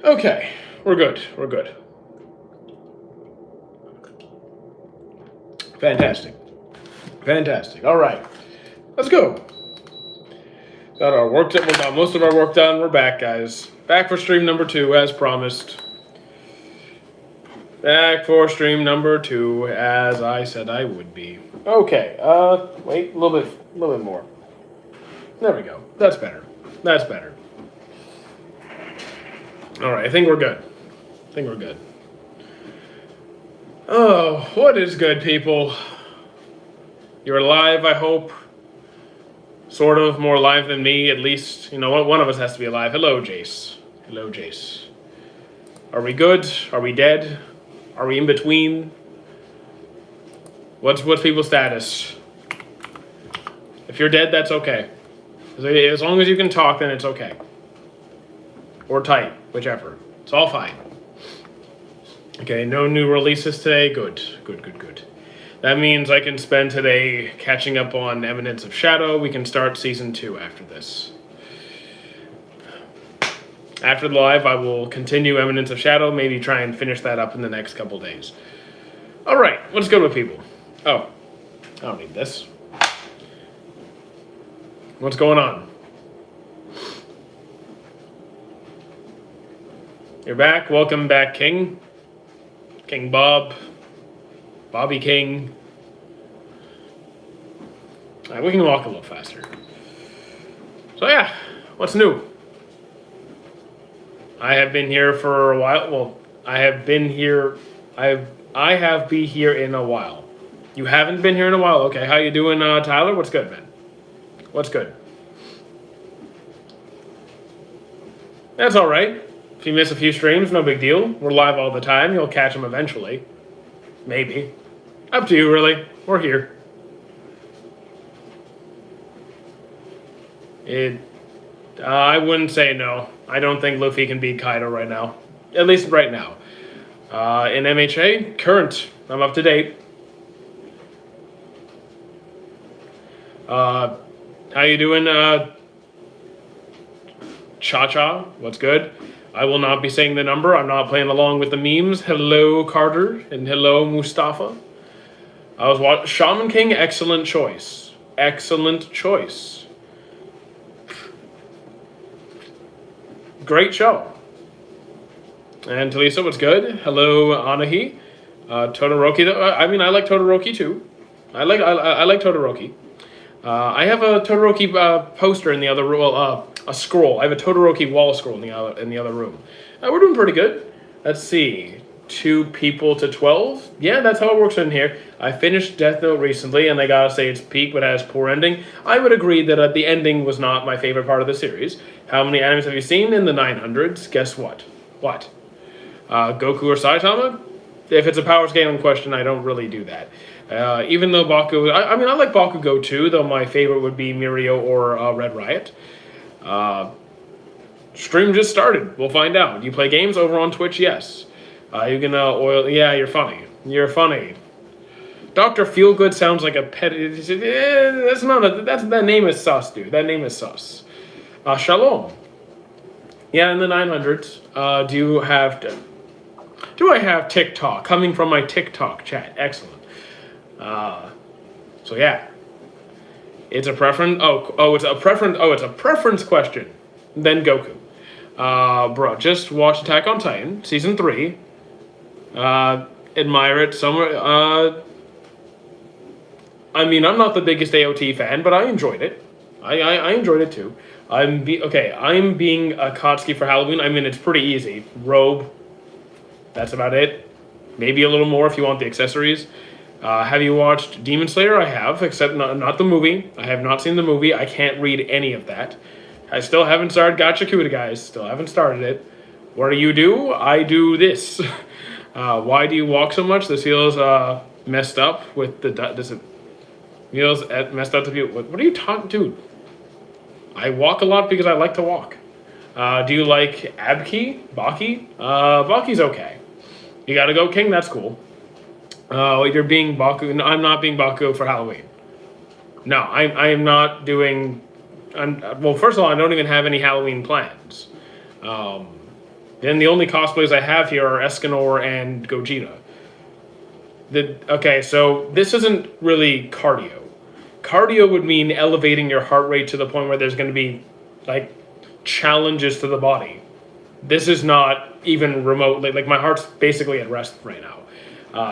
Okay, we're good. We're good. Fantastic. Fantastic. All right, let's go. Got our work done. We got most of our work done. We're back, guys. Back for stream number 2, as promised. Back for stream number 2, as I said I would be. Okay. Wait, a little bit more. There we go. That's better. That's better. All right. I think we're good. Oh, what is good, people? You're alive, I hope. Sort of more alive than me, at least. You know what? One of us has to be alive. Hello, Jace. Hello, Jace. Are we good? Are we dead? Are we in between? What's people's status? If you're dead, that's okay. As long as you can talk, then it's okay. Or type, whichever. It's all fine. Okay, no new releases today. Good. That means I can spend today catching up on Eminence of Shadow. We can start Season 2 after this. After the live, I will continue Eminence of Shadow, maybe try and finish that up in the next couple days. All right, what's good with people? Oh, I don't need this. What's going on? You're back. Welcome back, King. King Bob. Bobby King. All right, we can walk a little faster. So yeah, what's new? I have been here for a while. Well, I have been here. I have been here in a while. You haven't been here in a while. Okay, how you doing, Tyler? What's good, man? What's good? That's all right. If you miss a few streams, no big deal. We're live all the time. You'll catch them eventually. Maybe. Up to you, really. We're here. I wouldn't say no. I don't think Luffy can beat Kaido right now. At least right now. In MHA, current. I'm up to date. How you doing, Cha-Cha? What's good? I will not be saying the number. I'm not playing along with the memes. Hello, Carter, and hello, Mustafa. I was watching Shaman King. Excellent choice. Excellent choice. Great show. And Talisa, what's good? Hello, Anahi. Todoroki. I mean, I like Todoroki too. I like Todoroki. I have a Todoroki poster in the other room. Well, a scroll. I have a Todoroki wall scroll in the other room. We're doing pretty good. Let's see. 2 people to 12. Yeah, that's how it works in here. I finished Death Note recently, and I gotta say it's peak, but has poor ending. I would agree that the ending was not my favorite part of the series. How many animes have you seen in the 900s? Guess what? What? Goku or Saitama? If it's a power scaling question, I don't really do that. Even though Baku... I mean, I like Bakugo too, though my favorite would be Mirio or Red Riot. Stream just started. We'll find out. Do you play games over on Twitch? Yes. You can oil... Yeah, you're funny. You're funny. Dr. Feelgood sounds like a pet... That's not a... That name is sus, dude. That name is sus. Shalom. Yeah, in the 900s. Do I have TikTok? Coming from my TikTok chat. Excellent. So yeah. It's a preference... it's a preference... Oh, it's a preference question. Then Goku. Bro, just watch Attack on Titan, Season 3. Admire it somewhere. I mean, I'm not the biggest AOT fan, but I enjoyed it. I enjoyed it too. I'm being Akatsuki for Halloween. I mean, it's pretty easy. Robe. That's about it. Maybe a little more if you want the accessories. Have you watched Demon Slayer? I have, except not the movie. I have not seen the movie. I can't read any of that. I still haven't started Gachakuta, guys. Still haven't started it. What do you do? I do this. Why do you walk so much? This feels messed up with the... Does it... Feels messed up to you. What are you talking... Dude. I walk a lot because I like to walk. Do you like Abki? Baki? Baki's okay. You gotta go King? That's cool. You're being Baku... No, I'm not being Baku for Halloween. No, I am not doing... well, first of all, I don't even have any Halloween plans. Then the only cosplays I have here are Escanor and Gogeta. Okay, so this isn't really cardio. Cardio would mean elevating your heart rate to the point where there's going to be, like, challenges to the body. This is not even remotely, like, my heart's basically at rest right now.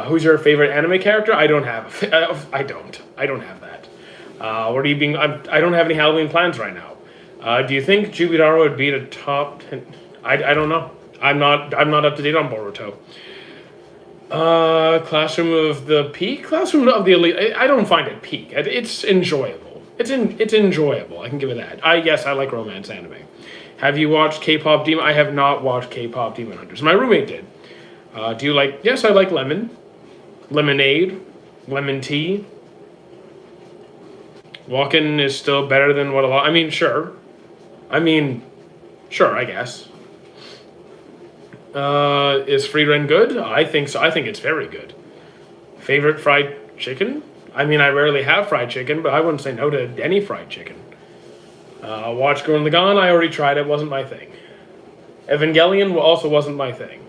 Who's your favorite anime character? I don't have. I don't have that. What are you being? I don't have any Halloween plans right now. Do you think Jubidaro would beat a top 10? I don't know. I'm not up to date on Boruto. Classroom of the Peak? Classroom of the Elite. I don't find it peak. It's enjoyable. It's enjoyable. I can give it that. Yes, I like romance anime. Have you watched K-pop Demon? I have not watched K-pop Demon Hunters. My roommate did. Do you like? Yes, I like lemon, lemonade, lemon tea. Walking is still better than what a lot. I mean, sure. Sure. I guess. Is Friedren good? I think so. I think it's very good. Favorite fried chicken? I mean, I rarely have fried chicken, but I wouldn't say no to any fried chicken. Watch Gurren Lagann. I already tried it. Wasn't my thing. Evangelion also wasn't my thing.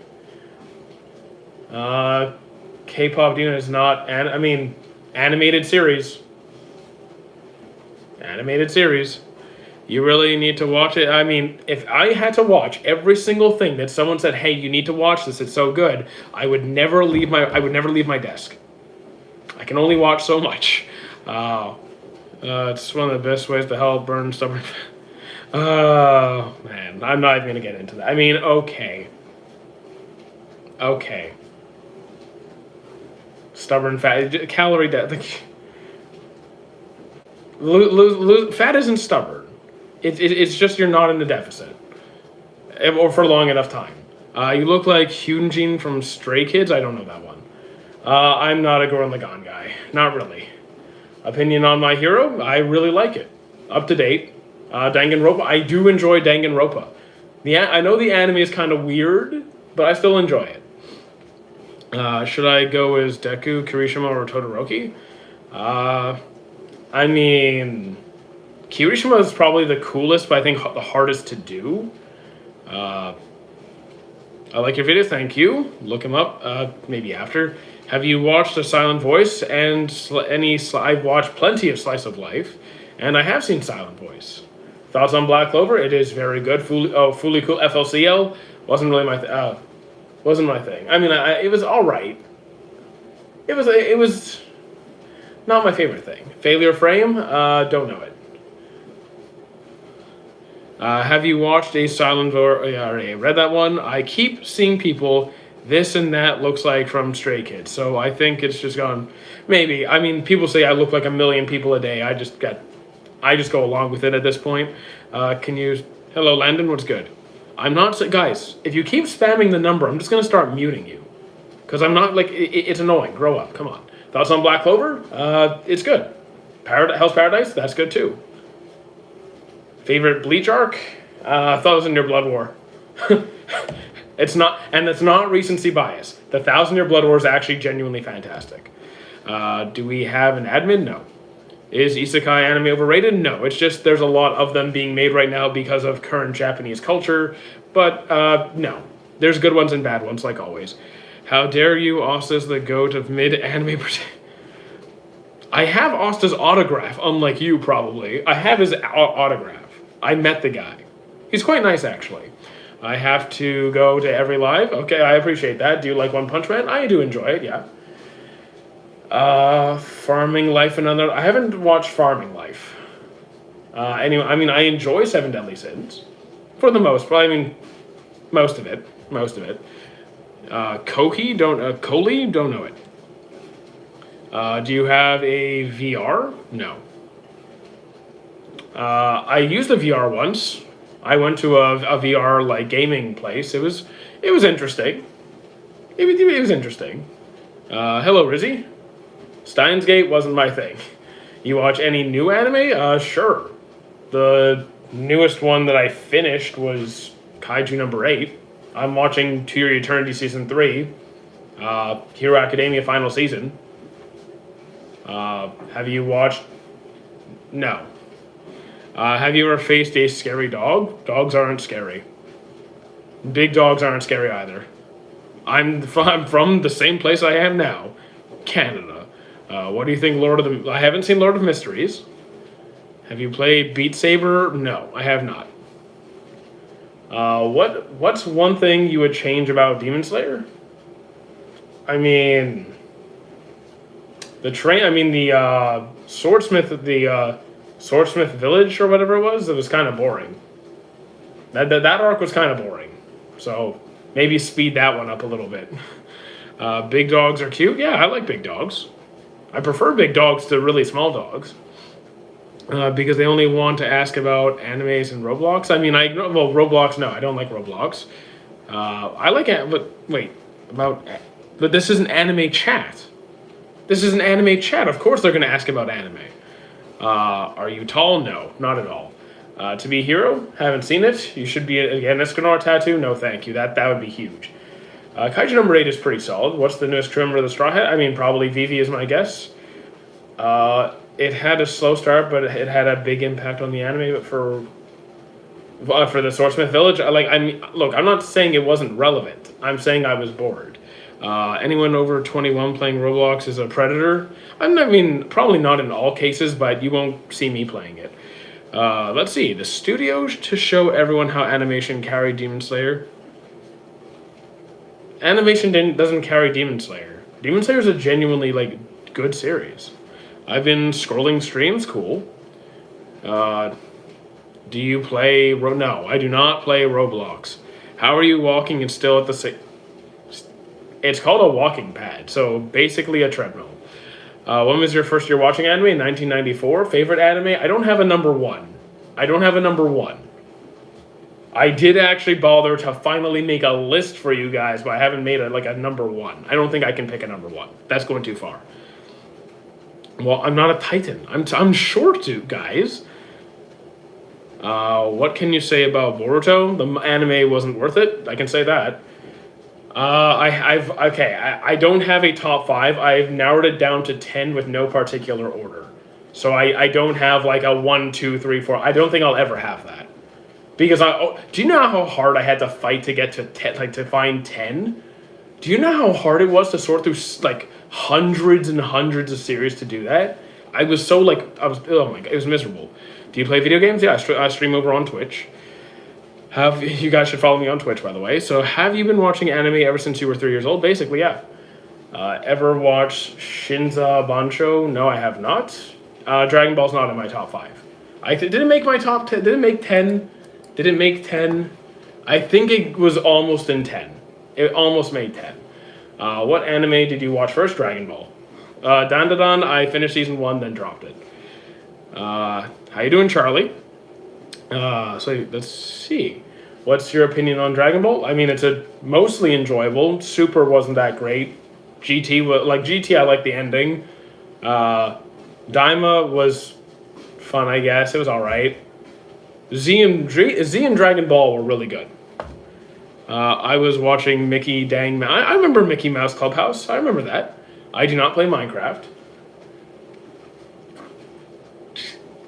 K-pop Demon is not. Animated series. Animated series. You really need to watch it. I mean, if I had to watch every single thing that someone said, "Hey, you need to watch this. It's so good," I would never leave my desk. I can only watch so much. It's one of the best ways to help burn stubborn. Oh man, I'm not even gonna get into that. I mean, okay. Stubborn fat, calorie deficit. Fat isn't stubborn. It's just you're not in a deficit, or for a long enough time. You look like Hyunjin from Stray Kids. I don't know that one. I'm not a Gurren Lagann guy. Not really. Opinion on My Hero? I really like it. Up to date. Danganronpa. I do enjoy Danganronpa. I know the anime is kind of weird, but I still enjoy it. Should I go as Deku, Kirishima, or Todoroki? Kirishima is probably the coolest, but I think the hardest to do. I like your videos, thank you. Look him up, maybe after. Have you watched A Silent Voice and I've watched plenty of Slice of Life, and I have seen Silent Voice. Thoughts on Black Clover? It is very good. Fully Cool FLCL wasn't really wasn't my thing. It was all right. It was not my favorite thing. Failure Frame? Don't know it. Have you watched A Silent Voice? Yeah, I already read that one. I keep seeing people, this and that looks like from Stray Kids. So I think it's just gone. Maybe. People say I look like a million people a day. I just go along with it at this point. Hello, Landon, what's good? I'm not, guys, if you keep spamming the number, I'm just going to start muting you. Because I'm not, it's annoying. Grow up, come on. Thoughts on Black Clover? It's good. Hell's Paradise? That's good too. Favorite Bleach arc? I thought it was in Your Blood War. It's not, and it's not recency bias. The 1,000-Year Blood War is actually genuinely fantastic. Do we have an admin? No. Is isekai anime overrated? No. It's just there's a lot of them being made right now because of current Japanese culture. But no. There's good ones and bad ones, like always. How dare you, Asta's the goat of mid-anime... I have Asta's autograph, unlike you, probably. I have his autograph. I met the guy. He's quite nice, actually. I have to go to every live. Okay, I appreciate that. Do you like One Punch Man? I do enjoy it, yeah. Farming Life and Another... I haven't watched Farming Life. Anyway, I enjoy Seven Deadly Sins. For the most part. Most of it. Kohei? Kohei? Don't know it. Do you have a VR? No. I used a VR once. I went to a VR gaming place. It was interesting. It was interesting. Hello, Rizzy. Steins Gate wasn't my thing. You watch any new anime? Sure. The newest one that I finished was Kaiju number 8. I'm watching To Your Eternity Season 3. Hero Academia Final Season. Have you watched... No. Have you ever faced a scary dog? Dogs aren't scary. Big dogs aren't scary either. I'm from the same place I am now, Canada. What do you think, Lord of the... I haven't seen Lord of Mysteries. Have you played Beat Saber? No, I have not. What's one thing you would change about Demon Slayer? I mean, the Swordsmith Village or whatever it was kind of boring. That arc was kind of boring. So maybe speed that one up a little bit. Big dogs are cute. Yeah, I like big dogs. I prefer big dogs to really small dogs. Because they only want to ask about animes and Roblox. I mean, Roblox, no, I don't like Roblox. I like it, but wait, but this is an anime chat. This is an anime chat. Of course they're going to ask about anime. Are you tall? No, not at all. To be a hero? Haven't seen it. You should be, again, Escanor tattoo? No, thank you. That would be huge. Kaiju number 8 is pretty solid. What's the newest member of the Straw Hat? I mean, probably Vivi is my guess. It had a slow start, but it had a big impact on the anime. But for the Swordsmith Village, look, I'm not saying it wasn't relevant. I'm saying I was bored. Anyone over 21 playing Roblox is a predator. I mean, probably not in all cases, but you won't see me playing it. Let's see. The studio to show everyone how animation carried Demon Slayer. Animation doesn't carry Demon Slayer. Demon Slayer is a genuinely good series. I've been scrolling streams. Cool. Do you play? No, I do not play Roblox. How are you walking and still at the same? It's called a walking pad, so basically a treadmill. When was your first year watching anime? 1994. Favorite anime? I don't have a number one. I did actually bother to finally make a list for you guys, but I haven't made a number one. I don't think I can pick a number one. That's going too far. Well, I'm not a Titan. I'm short too, guys. What can you say about Boruto? The anime wasn't worth it. I can say that. I don't have a top 5. I've narrowed it down to 10 with no particular order. So I don't have a 1, 2, 3, 4. I don't think I'll ever have that. Because do you know how hard I had to fight to get to 10, to find 10? Do you know how hard it was to sort through hundreds and hundreds of series to do that? I was so oh my god, it was miserable. Do you play video games? Yeah, I stream over on Twitch. You guys should follow me on Twitch, by the way. So have you been watching anime ever since you were 3 years old? Basically, yeah. Ever watched Shinza Bancho? No, I have not. Dragon Ball's not in my top 5. Did it make my top 10? Did it make 10? Did it make 10? I think it was almost in 10. It almost made 10. What anime did you watch first? Dragon Ball. Dandadan, I finished season 1, then dropped it. How you doing, Charlie? So let's see. What's your opinion on Dragon Ball? I mean, it's mostly enjoyable. Super wasn't that great. GT, I like the ending. Daima was fun, I guess. It was alright. Z and Dragon Ball were really good. I was watching Mickey Dang... I remember Mickey Mouse Clubhouse. I remember that. I do not play Minecraft.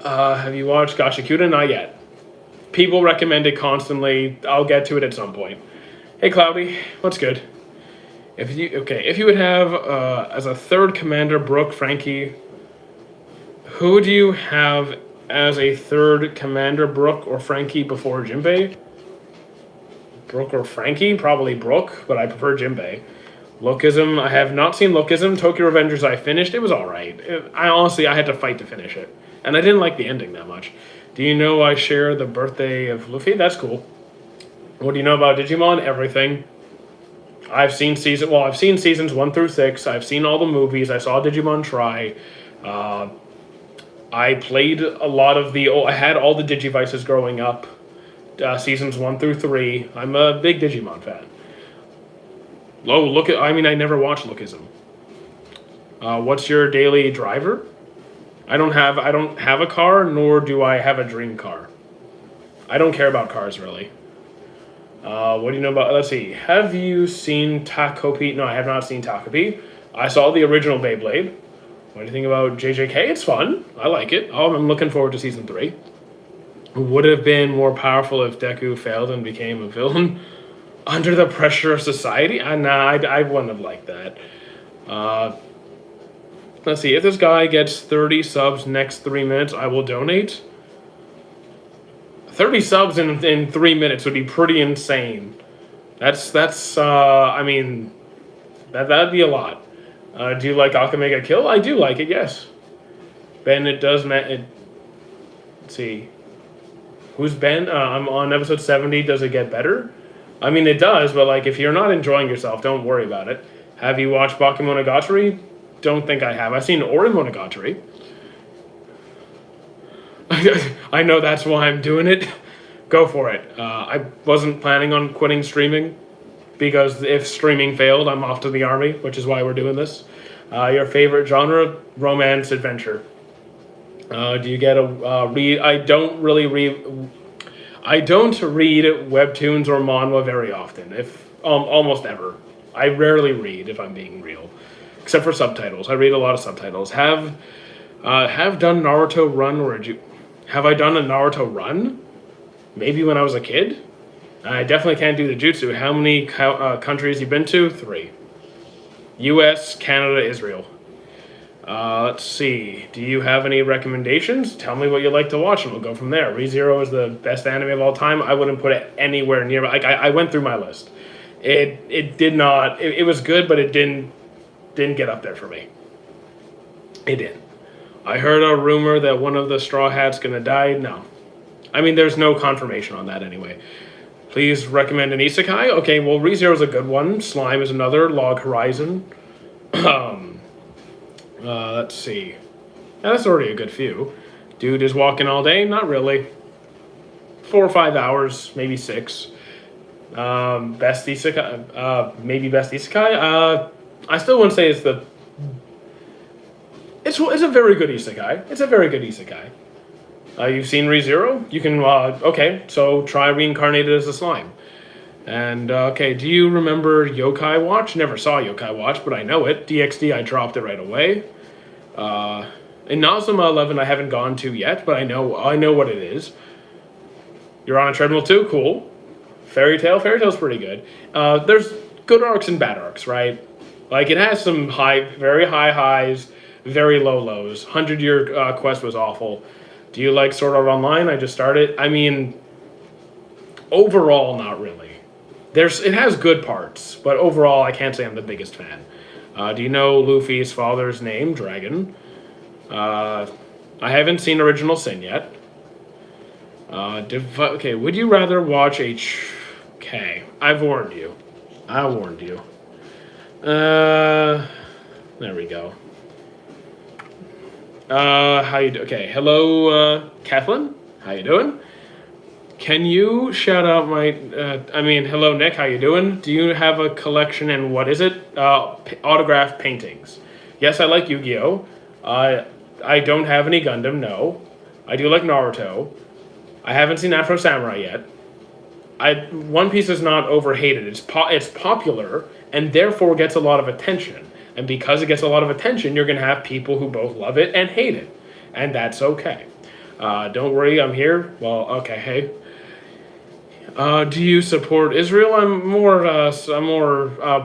Have you watched Gashikuta? Not yet. People recommend it constantly. I'll get to it at some point. Hey, Cloudy. What's good? If you would have, as a third commander, Brooke, Frankie... Who would you have as a third commander, Brooke or Frankie, before Jinbei? Brooke or Frankie? Probably Brooke, but I prefer Jinbei. Lookism, I have not seen Lookism. Tokyo Revengers I finished. It was alright. I had to fight to finish it. And I didn't like the ending that much. Do you know I share the birthday of Luffy? That's cool. What do you know about Digimon? Everything. I've seen seasons 1 through 6. I've seen all the movies. I saw Digimon Try. I played a lot of I had all the Digivices growing up. Seasons 1 through 3. I'm a big Digimon fan. I never watched Lookism. What's your daily driver? I don't have a car, nor do I have a dream car. I don't care about cars, really. What do you know about... Let's see. Have you seen Takopi? No, I have not seen Takopi. I saw the original Beyblade. What do you think about JJK? It's fun. I like it. I'm looking forward to Season 3. Would have been more powerful if Deku failed and became a villain. Under the pressure of society? Nah, I wouldn't have liked that. Let's see. If this guy gets 30 subs next 3 minutes, I will donate. 30 subs in 3 minutes would be pretty insane. I mean, that'd be a lot. Do you like Akamega Kill? I do like it, yes. Ben, it does, let's see. Who's Ben? I'm on episode 70. Does it get better? I mean, it does, but like, if you're not enjoying yourself, don't worry about it. Have you watched Bakemonogatari? Don't think I have. I've seen Ori Monogatari. I know that's why I'm doing it. Go for it. I wasn't planning on quitting streaming because if streaming failed, I'm off to the army, which is why we're doing this. Your favorite genre? Romance, adventure. Do you get a read? I don't read webtoons or manhwa very often. If almost ever. I rarely read, if I'm being real, except for subtitles. I read a lot of subtitles. Have done Naruto run, or have I done a Naruto run? Maybe when I was a kid. I definitely can't do the jutsu. How many countries you been to? 3. U.S., Canada, Israel. Let's see. Do you have any recommendations? Tell me what you like to watch, and we'll go from there. ReZero is the best anime of all time. I wouldn't put it anywhere near. Like I went through my list. It did not. It was good, but it didn't get up there for me. It didn't. I heard a rumor that one of the Straw Hats gonna die. No, I mean there's no confirmation on that anyway. Please recommend an isekai. Okay, well ReZero is a good one. Slime is another. Log Horizon. Let's see. Yeah, that's already a good few. Dude is walking all day? Not really. 4 or 5 hours, maybe 6. Best isekai? Maybe best isekai? I still wouldn't say it's the... It's a very good isekai. It's a very good isekai. You've seen ReZero? You can... okay, so try Reincarnated as a Slime. And, okay, do you remember Yokai Watch? Never saw Yokai Watch, but I know it. DxD, I dropped it right away. In Nazuma 11, I haven't gone to yet, but I know what it is. You're on a treadmill too? Cool. Fairy Tail's pretty good. There's good arcs and bad arcs, right? Like, it has some very high highs, very low lows. 100-Year Quest was awful. Do you like Sword Art Online? I just started. I mean, overall, not really. It has good parts, but overall, I can't say I'm the biggest fan. Do you know Luffy's father's name? Dragon. I haven't seen Original Sin yet. Okay, would you rather watch Okay, I've warned you. I warned you. There we go. How you doing? Okay, hello, Kathleen. How you doing? Can you shout out my... hello, Nick. How you doing? Do you have a collection, and what is it? Autographed paintings. Yes, I like Yu-Gi-Oh! I don't have any Gundam, no. I do like Naruto. I haven't seen Afro Samurai yet. One Piece is not overhated. It's popular, and therefore gets a lot of attention. And because it gets a lot of attention, you're going to have people who both love it and hate it. And that's okay. Don't worry, I'm here. Well, okay, hey. Do you support Israel? I'm more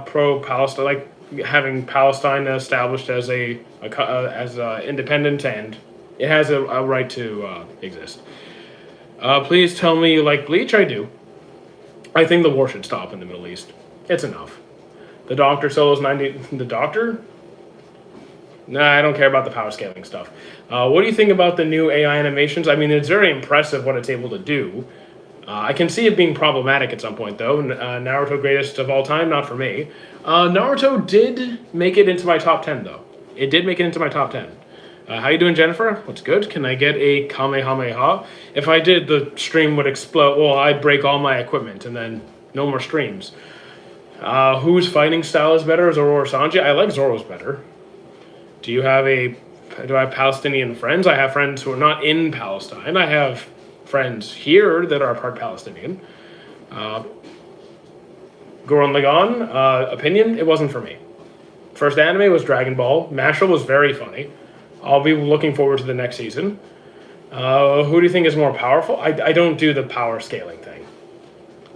pro-Palestine, like having Palestine established as independent, and it has a right to exist. Please tell me you like Bleach. I do. I think the war should stop in the Middle East. It's enough. The Doctor Solo's 90. The Doctor? Nah, I don't care about the power scaling stuff. What do you think about the new AI animations? I mean, it's very impressive what it's able to do. I can see it being problematic at some point, though. Naruto greatest of all time, not for me. Naruto did make it into my top 10, though. It did make it into my top 10. How you doing, Jennifer? What's good? Can I get a Kamehameha? If I did, the stream would explode. Well, I'd break all my equipment, and then no more streams. Whose fighting style is better, Zoro or Sanji? I like Zoro's better. Do I have Palestinian friends? I have friends who are not in Palestine. I have friends here that are part Palestinian. Gurren Lagann, opinion, it wasn't for me. First anime was Dragon Ball. Mashle was very funny. I'll be looking forward to the next season. Who do you think is more powerful? I don't do the power scaling thing.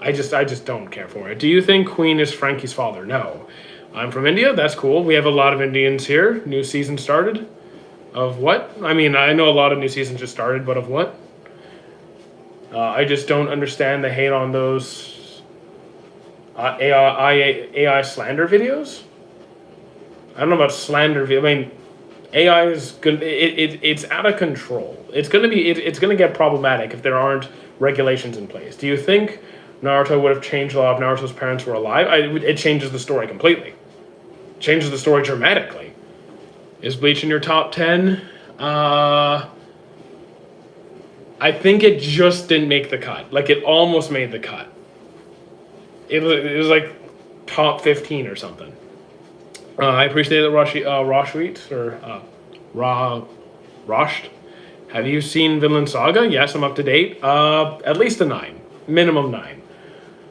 I just don't care for it. Do you think Queen is Frankie's father? No. I'm from India. That's cool. We have a lot of Indians here. New season started. Of what? I mean, I know a lot of new seasons just started, but of what? I just don't understand the hate on those AI slander videos. I don't know about slander. I mean, AI is good. It's out of control. It's gonna get problematic if there aren't regulations in place. Do you think Naruto would have changed a lot if Naruto's parents were alive? It changes the story completely. Changes the story dramatically. Is Bleach in your top 10? I think it just didn't make the cut. Like, it almost made the cut. It was like top 15 or something. I appreciate that Roshweet, or Roshed. Have you seen Vinland Saga? Yes, I'm up to date. At least a 9. Minimum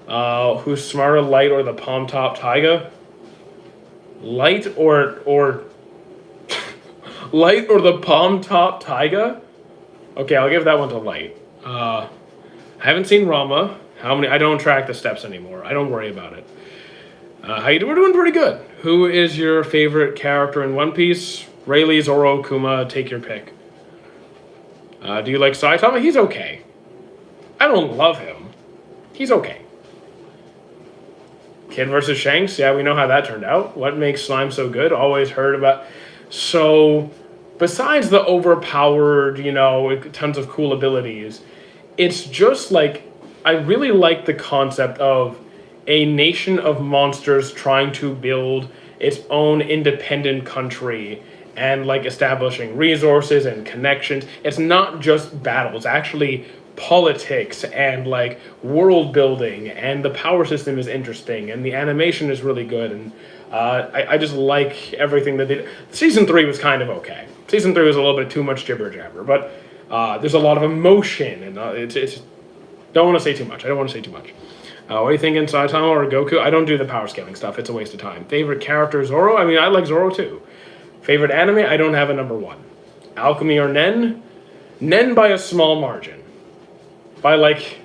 9. Who's smarter, Light or the Palm Top Taiga? Light or Light or the Palm Top Taiga? Okay, I'll give that one to Light. I haven't seen Rama. How many? I don't track the steps anymore. I don't worry about it. How you doing? We're doing pretty good. Who is your favorite character in One Piece? Rayleigh, Zoro, Kuma, take your pick. Do you like Saitama? He's okay. I don't love him. He's okay. Kid versus Shanks? Yeah, we know how that turned out. What makes Slime so good? Always heard about... So, besides the overpowered, tons of cool abilities, it's just like... I really like the concept of a nation of monsters trying to build its own independent country and like establishing resources and connections. It's not just battle, it's actually politics and like world building, and the power system is interesting and the animation is really good, and I just like everything that they did. Season 3 was kind of okay. Season 3 was a little bit too much jibber jabber, but there's a lot of emotion, and it's don't want to say too much. I don't want to say too much. What do you think in Saitama or Goku? I don't do the power scaling stuff. It's a waste of time. Favorite character, Zoro? I mean, I like Zoro too. Favorite anime? I don't have a number 1. Alchemy or Nen? Nen by a small margin. By like,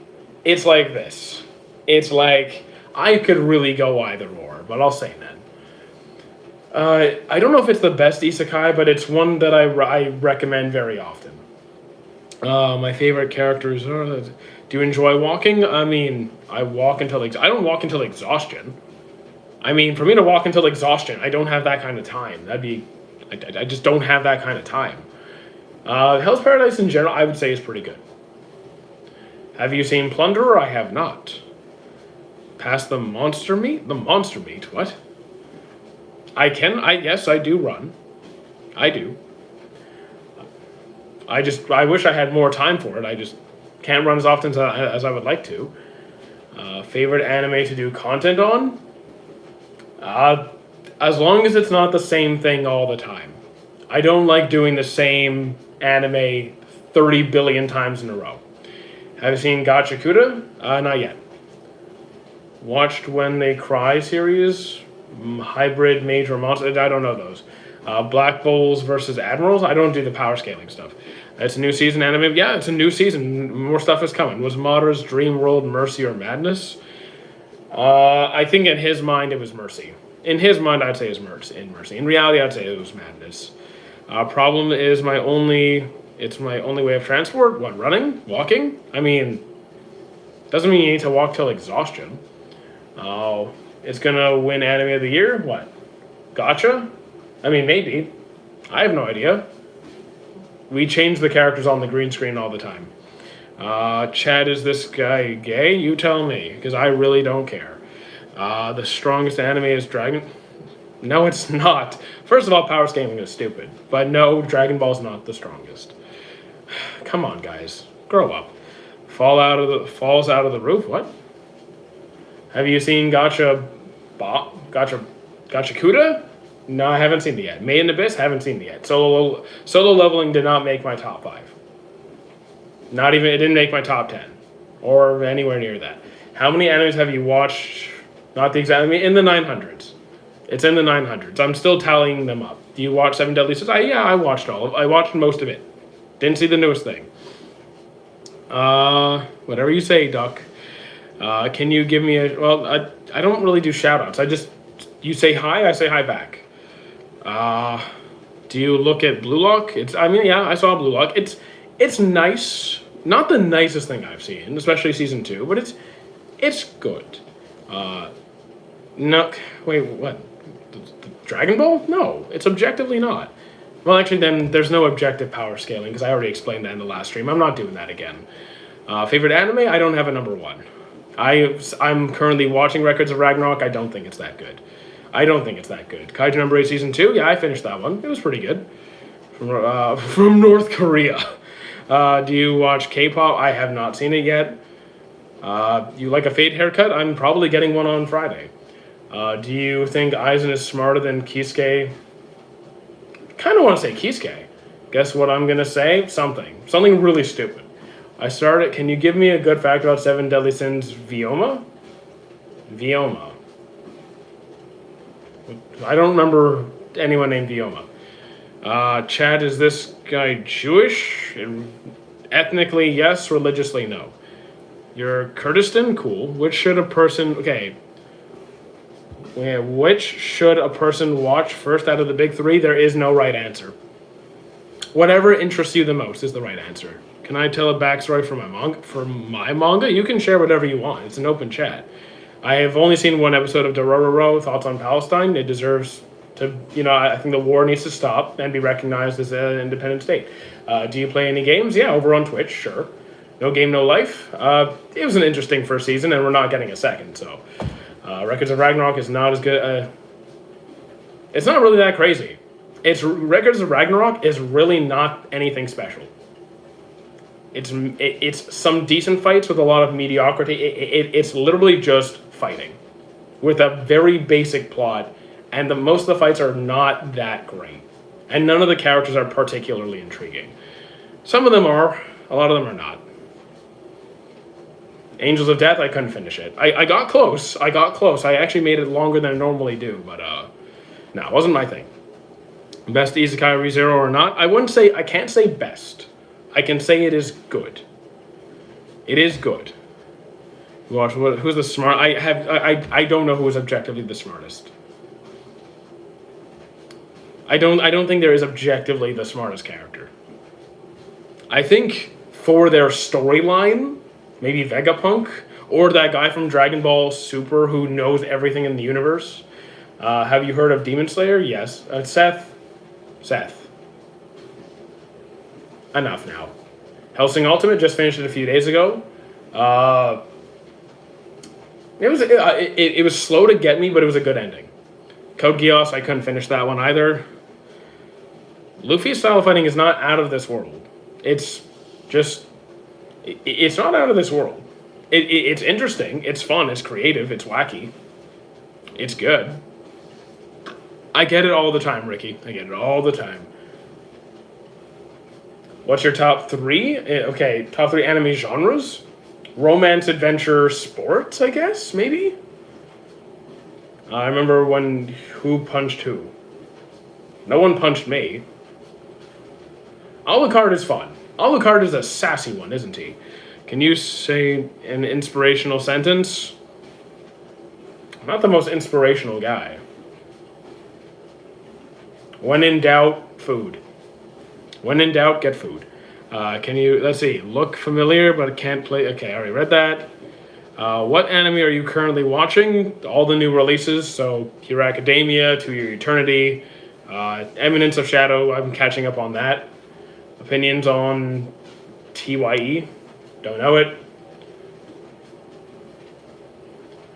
it's like this. It's like, I could really go either or, but I'll say Nen. I don't know if it's the best isekai, but it's one that I recommend very often. My favorite characters are... Do you enjoy walking? I mean, I walk until... I don't walk until exhaustion. I mean, for me to walk until exhaustion, I don't have that kind of time. That'd be... I just don't have that kind of time. Hell's Paradise in general, I would say, is pretty good. Have you seen Plunderer? I have not. Past the monster meat? The monster meat? What? Yes, I do run. I do. I wish I had more time for it. I just can't run as often as I would like to. Favorite anime to do content on? As long as it's not the same thing all the time. I don't like doing the same anime 30 billion times in a row. Have you seen Gachakuda? Not yet. Watched When They Cry series? Hybrid Major Monster? I don't know those. Black Bulls versus Admirals? I don't do the power scaling stuff. It's a new season anime. Yeah, it's a new season. More stuff is coming. Was Madara's Dream World Mercy or Madness? I think in his mind it was Mercy. In his mind, I'd say it was Mercy. In reality, I'd say it was Madness. Problem is it's my only way of transport. What, running? Walking? I mean, doesn't mean you need to walk till exhaustion. It's gonna win anime of the year? What? Gotcha? I mean, maybe. I have no idea. We change the characters on the green screen all the time. Chad, is this guy gay? You tell me, because I really don't care. The strongest anime is Dragon... No, it's not. First of all, power scaling is stupid. But no, Dragon Ball's not the strongest. Come on, guys. Grow up. Falls out of the roof? What? Have you seen Gachakuda? No, I haven't seen it yet. Made in Abyss? Haven't seen it yet. Solo Leveling did not make my top 5. It didn't make my top 10. Or anywhere near that. How many animes have you watched? Not the exact, in the 900s. It's in the 900s. I'm still tallying them up. Do you watch Seven Deadly Sins? Yeah, I watched I watched most of it. Didn't see the newest thing. Whatever you say, Duck. Can you give me a... Well, I don't really do shout-outs. You say hi, I say hi back. Do you look at Blue Lock? Yeah, I saw Blue Lock. It's nice. Not the nicest thing I've seen, especially season 2, but it's good. No, wait, what? The Dragon Ball? No, it's objectively not. Well, actually, then there's no objective power scaling because I already explained that in the last stream. I'm not doing that again. Favorite anime? I don't have a number 1. I'm currently watching Records of Ragnarok. I don't think it's that good. Kaiju number 8 season 2? Yeah, I finished that one. It was pretty good. From North Korea. Do you watch K-pop? I have not seen it yet. You like a fade haircut? I'm probably getting one on Friday. Do you think Aizen is smarter than Kisuke? Kind of want to say Kisuke. Guess what I'm going to say? Something really stupid. Can you give me a good fact about 7 Deadly Sins Vioma? Vioma. I don't remember anyone named Vioma. Chad, is this guy Jewish? Ethnically, yes. Religiously, no. You're Kurdistan? Cool. Which should a person watch first out of the big 3? There is no right answer. Whatever interests you the most is the right answer. Can I tell a backstory for my manga? You can share whatever you want. It's an open chat. I have only seen one episode of Dororo, Thoughts on Palestine. It deserves to, I think the war needs to stop and be recognized as an independent state. Do you play any games? Yeah, over on Twitch, sure. No Game, No Life. It was an interesting first season, and we're not getting a second, so... Records of Ragnarok is not as good. It's not really that crazy. Records of Ragnarok is really not anything special. It's some decent fights with a lot of mediocrity. It's literally just fighting with a very basic plot, and most of the fights are not that great, and none of the characters are particularly intriguing. Some of them are, a lot of them are not. Angels of Death, I couldn't finish it. I got close. I actually made it longer than I normally do, but no, it wasn't my thing. Best Isekai ReZero or not? I can't say best. I can say it is good. It is good. Who's the smart? I don't know who is objectively the smartest. I don't think there is objectively the smartest character. I think for their storyline, maybe Vegapunk, or that guy from Dragon Ball Super who knows everything in the universe. Have you heard of Demon Slayer? Yes. Seth. Enough now. Hellsing Ultimate, just finished it a few days ago. It was slow to get me, but it was a good ending. Code Geass, I couldn't finish that one either. Luffy's style of fighting is not out of this world. It's not out of this world. It's interesting, it's fun, it's creative, it's wacky. It's good. I get it all the time, Ricky. I get it all the time. What's your top 3? Okay, top 3 anime genres? Romance, adventure, sports, I guess, maybe? I remember who punched who. No one punched me. Alucard is fun. Alucard is a sassy one, isn't he? Can you say an inspirational sentence? I'm not the most inspirational guy. When in doubt, food. When in doubt, get food. Let's see, look familiar but can't play. Okay, I already read that. What anime are you currently watching? All the new releases, so Hero Academia, To Your Eternity, Eminence of Shadow, I'm catching up on that. Opinions on TYE, don't know it.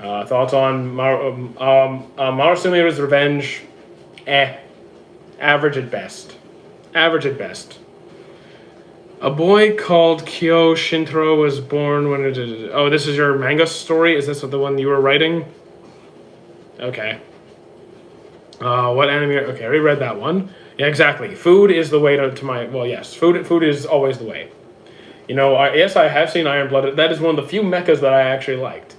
Thoughts on Mario Simulator's Revenge? Average at best. A boy called Kyo Shintaro was born when it did. Oh, this is your manga story? Is this the one you were writing? Okay. What anime? Okay, I already read that one. Yeah, exactly. Food is the way to my. Well, yes, food is always the way. Yes, I have seen Iron Blooded. That is one of the few mechas that I actually liked.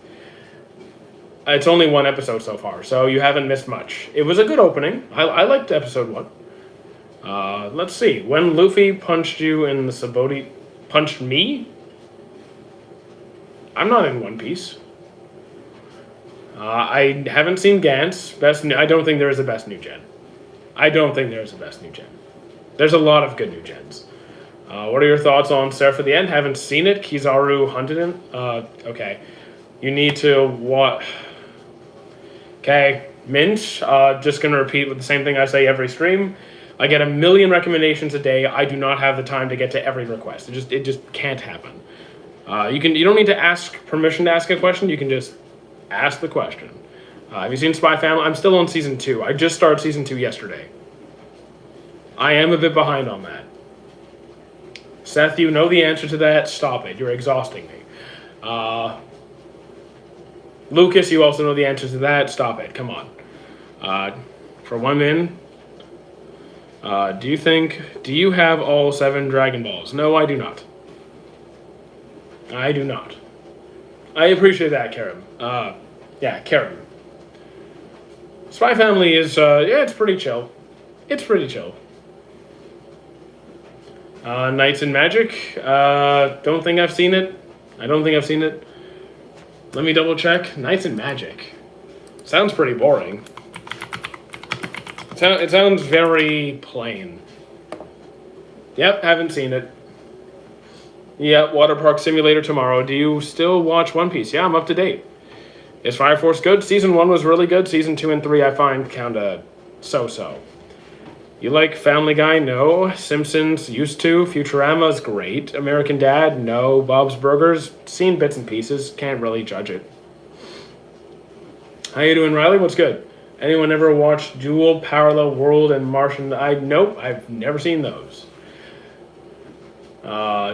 It's only one episode so far, so you haven't missed much. It was a good opening. I liked episode 1. Let's see. When Luffy punched you in the Sabaody... Punched me? I'm not in One Piece. I haven't seen Gantz. I don't think there is a best new gen. I don't think there's a best new gen. There's a lot of good new gens. What are your thoughts on Seraph of the End? Haven't seen it. Kizaru hunted him. Okay. You need to what? Okay. Mint. Just going to repeat with the same thing I say every stream. I get a million recommendations a day. I do not have the time to get to every request. It just can't happen. You don't need to ask permission to ask a question. You can just ask the question. Have you seen Spy Family? I'm still on season 2. I just started season 2 yesterday. I am a bit behind on that. Seth, you know the answer to that. Stop it. You're exhausting me. Lucas, you also know the answer to that. Stop it. Come on. For 1 min, do you have all 7 Dragon Balls? No, I do not. I do not. I appreciate that, Karim. Yeah, Karim. Spy Family is, it's pretty chill. It's pretty chill. Knights and Magic. Don't think I've seen it. I don't think I've seen it. Let me double check. Knights and Magic. Sounds pretty boring. It sounds very plain. Yep, haven't seen it. Yep, Water Park Simulator tomorrow. Do you still watch One Piece? Yeah, I'm up to date. Is Fire Force good? Season 1 was really good. Season 2 and 3 I find kinda so-so. You like Family Guy? No. Simpsons? Used to. Futurama's great. American Dad? No. Bob's Burgers? Seen bits and pieces. Can't really judge it. How you doing, Riley? What's good? Anyone ever watched Duel, Parallel World, and Martian? Nope. I've never seen those.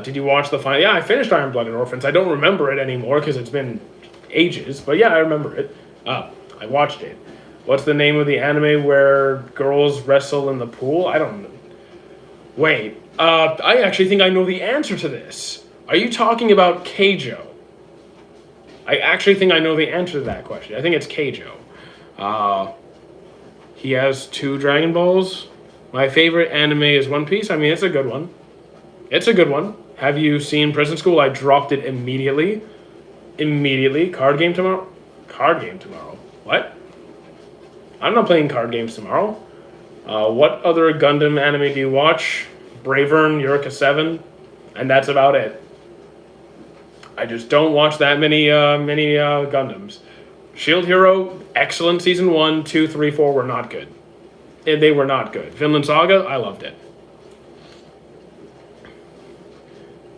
Did you watch the final? Yeah, I finished Iron Blood and Orphans. I don't remember it anymore because it's been ages. But yeah, I remember it. I watched it. What's the name of the anime where girls wrestle in the pool? I don't know. Wait. I actually think I know the answer to this. Are you talking about Keijo? I actually think I know the answer to that question. I think it's Keijo. He has 2 Dragon Balls. My favorite anime is One Piece. I mean, it's a good one. It's a good one. Have you seen Prison School? I dropped it immediately. Immediately. Card game tomorrow? Card game tomorrow. What? I'm not playing card games tomorrow. What other Gundam anime do you watch? Bravern, Eureka 7, and that's about it. I just don't watch that many Gundams. Shield Hero, excellent season 1, 2, 3, 4 were not good. They were not good. Vinland Saga, I loved it.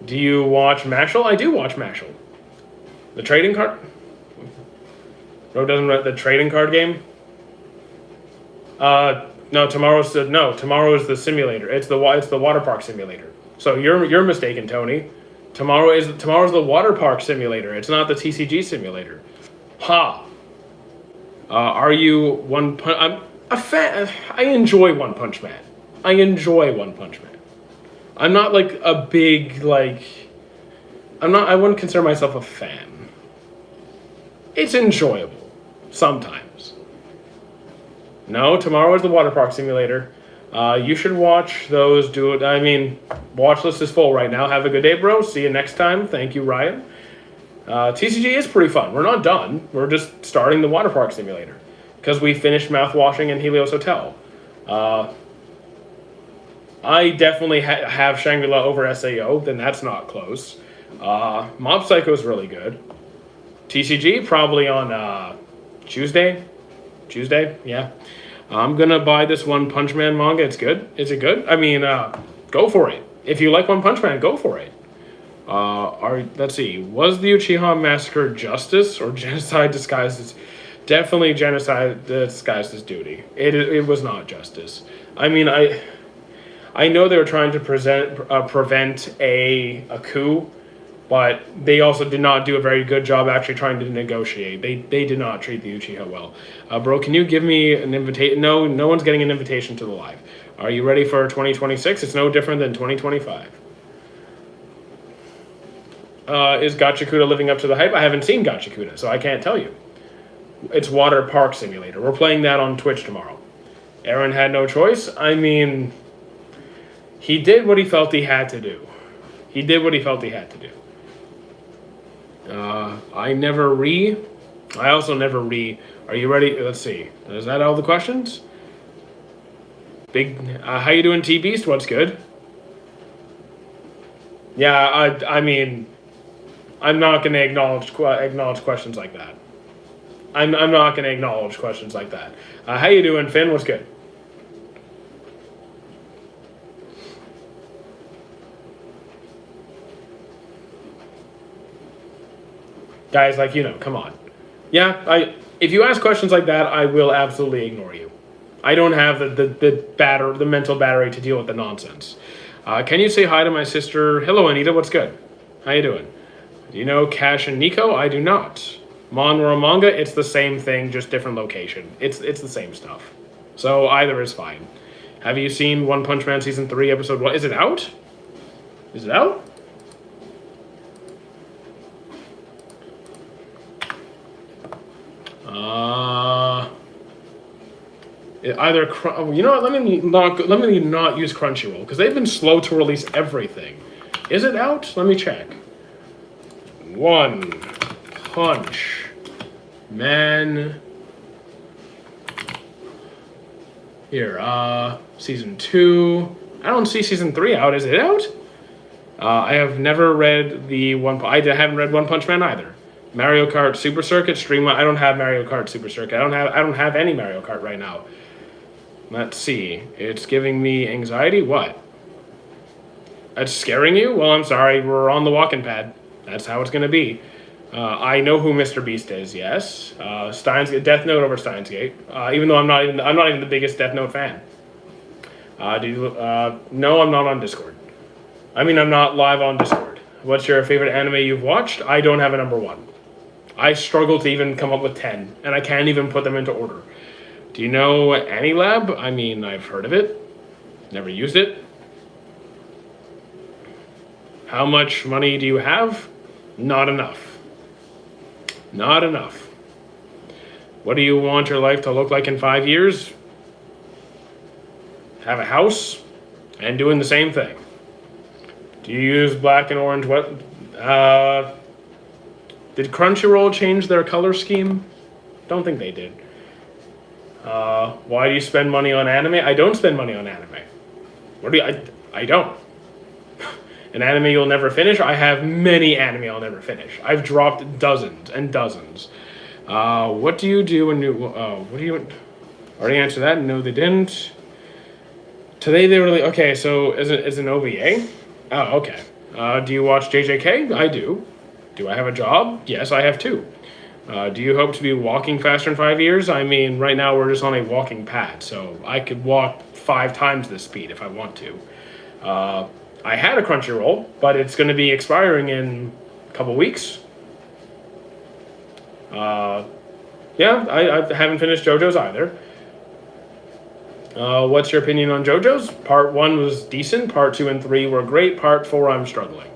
Do you watch Mashal? I do watch Mashal. The trading card? Bro doesn't run the trading card game? No, tomorrow is the simulator. It's the water park simulator. So you're mistaken, Tony. Tomorrow's the water park simulator. It's not the TCG simulator. Ha. Are you One Punch? I'm a fan. I enjoy One Punch Man. I enjoy One Punch Man. I'm not like a big I wouldn't consider myself a fan. It's enjoyable sometimes. No, tomorrow is the water park simulator. You should watch those. Watch list is full right now. Have a good day, bro. See you next time. Thank you, Ryan. TCG is pretty fun. We're not done. We're just starting the water park simulator because we finished mouthwashing in Helios Hotel. I definitely have Shangri-La over SAO. Then that's not close. Mob Psycho is really good. TCG probably on Tuesday. Yeah. I'm gonna buy this One Punch Man manga. It's good. Is it good? I mean, go for it. If you like One Punch Man, go for it. Let's see. Was the Uchiha Massacre justice or genocide disguised as? Definitely genocide disguised as duty. It was not justice. I mean, I know they were trying to prevent a coup, but they also did not do a very good job actually trying to negotiate. They did not treat the Uchiha well. Bro, can you give me an invitation? No one's getting an invitation to the live. Are you ready for 2026? It's no different than 2025. Is Gachakuda living up to the hype? I haven't seen Gachakuda, so I can't tell you. It's Water Park Simulator. We're playing that on Twitch tomorrow. Aaron had no choice. I mean, he did what he felt he had to do. I never I also never Are you ready? Let's see. Is that all the questions? How you doing, T Beast? What's good? Yeah, I mean, I'm not going to acknowledge questions like that. I'm not going to acknowledge questions like that. How you doing, Finn? What's good? Guys, like, come on. Yeah, if you ask questions like that, I will absolutely ignore you. I don't have the mental battery to deal with the nonsense. Can you say hi to my sister? Hello, Anita. What's good? How you doing? Do you know Cash and Nico? I do not. Manhwa manga, it's the same thing, just different location. It's the same stuff. So either is fine. Have you seen One Punch Man Season 3, Episode 1? Is it out? Is it out? Either you know what? Let me not use Crunchyroll because they've been slow to release everything. Is it out? Let me check. One Punch Man. Here, season 2. I don't see season 3 out. Is it out? I have never read I haven't read One Punch Man either. Mario Kart Super Circuit stream. I don't have Mario Kart Super Circuit. I don't have any Mario Kart right now. Let's see. It's giving me anxiety. What? That's scaring you? Well, I'm sorry. We're on the walking pad. That's how it's gonna be. I know who Mr. Beast is. Yes. Death Note over Steins Gate. Even though I'm not even the biggest Death Note fan. No, I'm not on Discord. I mean, I'm not live on Discord. What's your favorite anime you've watched? I don't have a number one. I struggle to even come up with 10, and I can't even put them into order. Do you know AniLab? I mean, I've heard of it. Never used it. How much money do you have? Not enough. Not enough. What do you want your life to look like in 5 years? Have a house and doing the same thing. Do you use black and orange? Did Crunchyroll change their color scheme? Don't think they did. Why do you spend money on anime? I don't spend money on anime. I don't. An anime you'll never finish? I have many anime I'll never finish. I've dropped dozens and dozens. What do you do when you... what do you... Already answered that. No, they didn't. Today they really... Okay, so is an OVA? Oh, okay. Do you watch JJK? I do. Do I have a job? Yes, I have 2. Do you hope to be walking faster in 5 years? I mean, right now we're just on a walking pad, so I could walk 5 times this speed if I want to. I had a Crunchyroll, but it's going to be expiring in a couple weeks. Yeah, I haven't finished JoJo's either. What's your opinion on JoJo's? Part 1 was decent. Part 2 and 3 were great. Part 4, I'm struggling.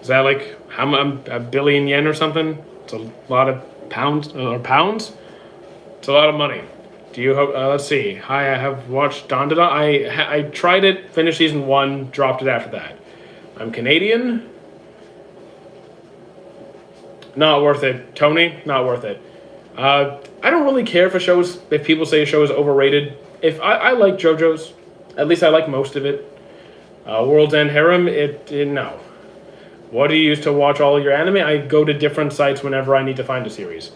Is that like a billion yen or something? It's a lot of pounds. It's a lot of money. Do you hope? Let's see. Hi, I have watched Dandadan. I tried it, finished season 1, dropped it after that. I'm Canadian. Not worth it. Tony, not worth it. I don't really care if people say a show is overrated. If I like JoJo's, at least I like most of it. World's End Harem, no. What do you use to watch all of your anime? I go to different sites whenever I need to find a series.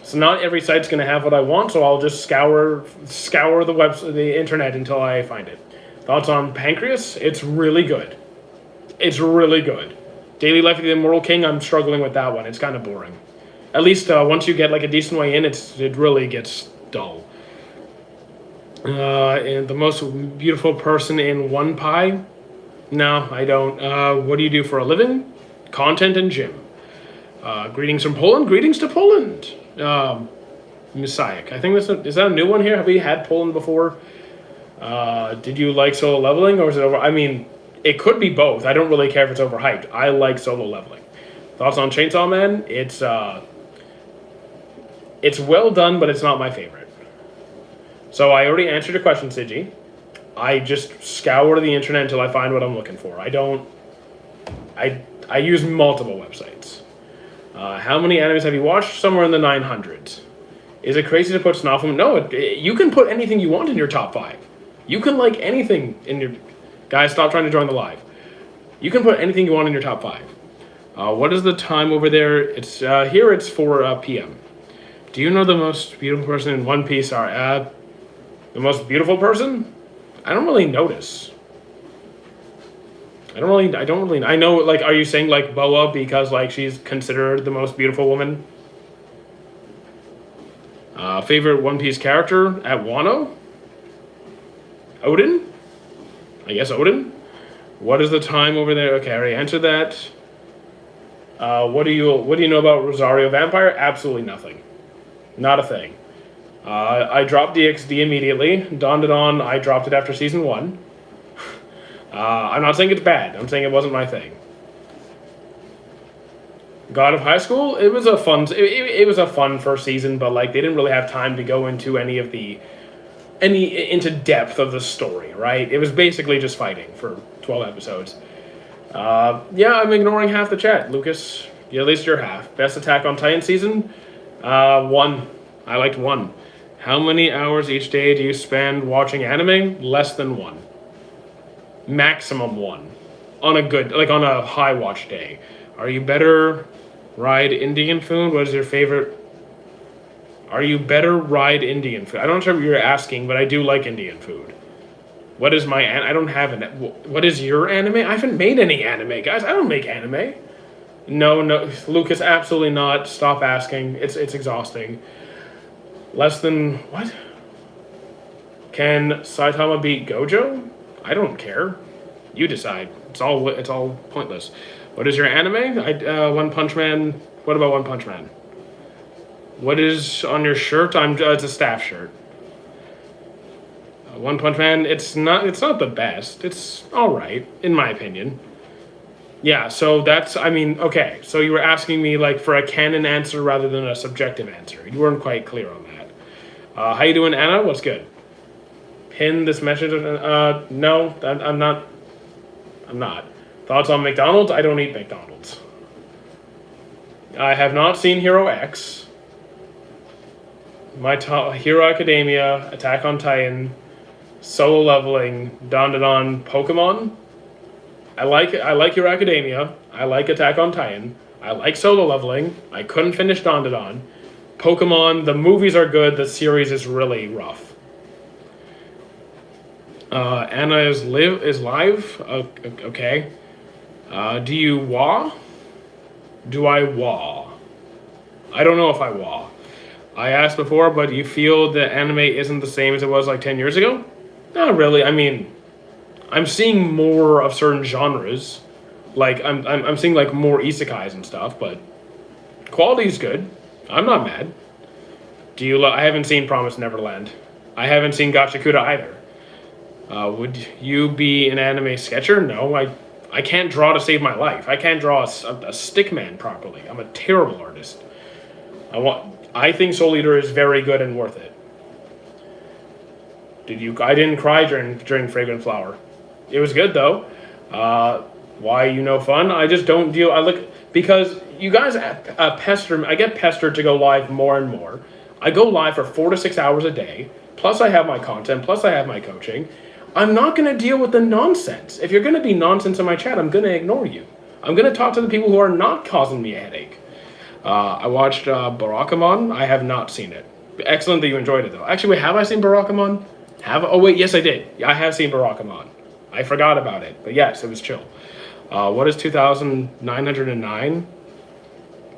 So not every site's going to have what I want, so I'll just scour the internet until I find it. Thoughts on Pancreas? It's really good. It's really good. Daily Life of the Immortal King, I'm struggling with that one. It's kind of boring. At least once you get like a decent way in, it really gets dull. And the most beautiful person in One Pie? No, I don't. What do you do for a living? Content and gym. Greetings from Poland. Greetings to Poland. Messiah. I think is that a new one here? Have we had Poland before? Did you like Solo Leveling or is it over? I mean, it could be both. I don't really care if it's overhyped. I like Solo Leveling. Thoughts on Chainsaw Man? It's well done, but it's not my favorite. So I already answered your question, Sigi. I just scour the internet until I find what I'm looking for. I use multiple websites. How many animes have you watched? Somewhere in the 900s. Is it crazy to put Snowflake? No, you can put anything you want in your top 5. You can like anything in your... Guys, stop trying to join the live. You can put anything you want in your top 5. What is the time over there? It's here it's 4 p.m. Do you know the most beautiful person in One Piece? The most beautiful person? I don't really notice. I don't really, I know, like, are you saying, like, Boa because, like, she's considered the most beautiful woman? Favorite One Piece character at Wano? Odin? I guess Odin? What is the time over there? Okay, I already answered that. What do you know about Rosario Vampire? Absolutely nothing. Not a thing. I dropped DxD immediately. Dandadan, I dropped it after season 1. I'm not saying it's bad. I'm saying it wasn't my thing. God of High School, it was a fun. It was a fun first season, but like they didn't really have time to go into into depth of the story, right? It was basically just fighting for 12 episodes. Yeah, I'm ignoring half the chat, Lucas. Yeah, at least you're half. Best Attack on Titan season, 1. I liked 1. How many hours each day do you spend watching anime? Less than 1. Maximum 1. On a high watch day. Are you better ride Indian food? What is your favorite? Are you better ride Indian food? I don't know what you're asking, but I do like Indian food. What is my I don't have an. What is your anime? I haven't made any anime, guys. I don't make anime. No, Lucas, absolutely not. Stop asking. It's exhausting. Less than what? Can Saitama beat Gojo? I don't care. You decide. It's all pointless. What is your anime? One Punch Man. What about One Punch Man? What is on your shirt? It's a staff shirt. One Punch Man. It's not the best. It's all right in my opinion. Yeah. So that's. I mean, okay. So you were asking me like for a canon answer rather than a subjective answer. You weren't quite clear on that. How you doing, Anna? What's good? Pin this message. No, I'm not. I'm not. Thoughts on McDonald's? I don't eat McDonald's. I have not seen Hero X. My top Hero Academia, Attack on Titan, Solo Leveling, Dandadan, Pokemon. I like Hero Academia. I like Attack on Titan. I like Solo Leveling. I couldn't finish Dandadan. Pokemon, the movies are good. The series is really rough. Anna is live. Okay. Do you wah? Do I wah? I don't know if I wah. I asked before, but do you feel that anime isn't the same as it was like 10 years ago? Not really. I mean, I'm seeing more of certain genres. Like I'm seeing like more isekais and stuff, but quality's good. I'm not mad. Do you? I haven't seen Promised Neverland. I haven't seen Gachakuta either. Would you be an anime sketcher? No, I can't draw to save my life. I can't draw a stick man properly. I'm a terrible artist. I think Soul Eater is very good and worth it. I didn't cry during Fragrant Flower. It was good though. Why fun? I just don't deal. Because you guys pester me. I get pestered to go live more and more. I go live for 4 to 6 hours a day. Plus I have my content. Plus I have my coaching. I'm not going to deal with the nonsense. If you're going to be nonsense in my chat, I'm going to ignore you. I'm going to talk to the people who are not causing me a headache. I watched Barakamon. I have not seen it. Excellent that you enjoyed it, though. Actually, wait, have I seen Barakamon? Oh, wait, yes, I did. I have seen Barakamon. I forgot about it. But yes, it was chill. What is 2,909?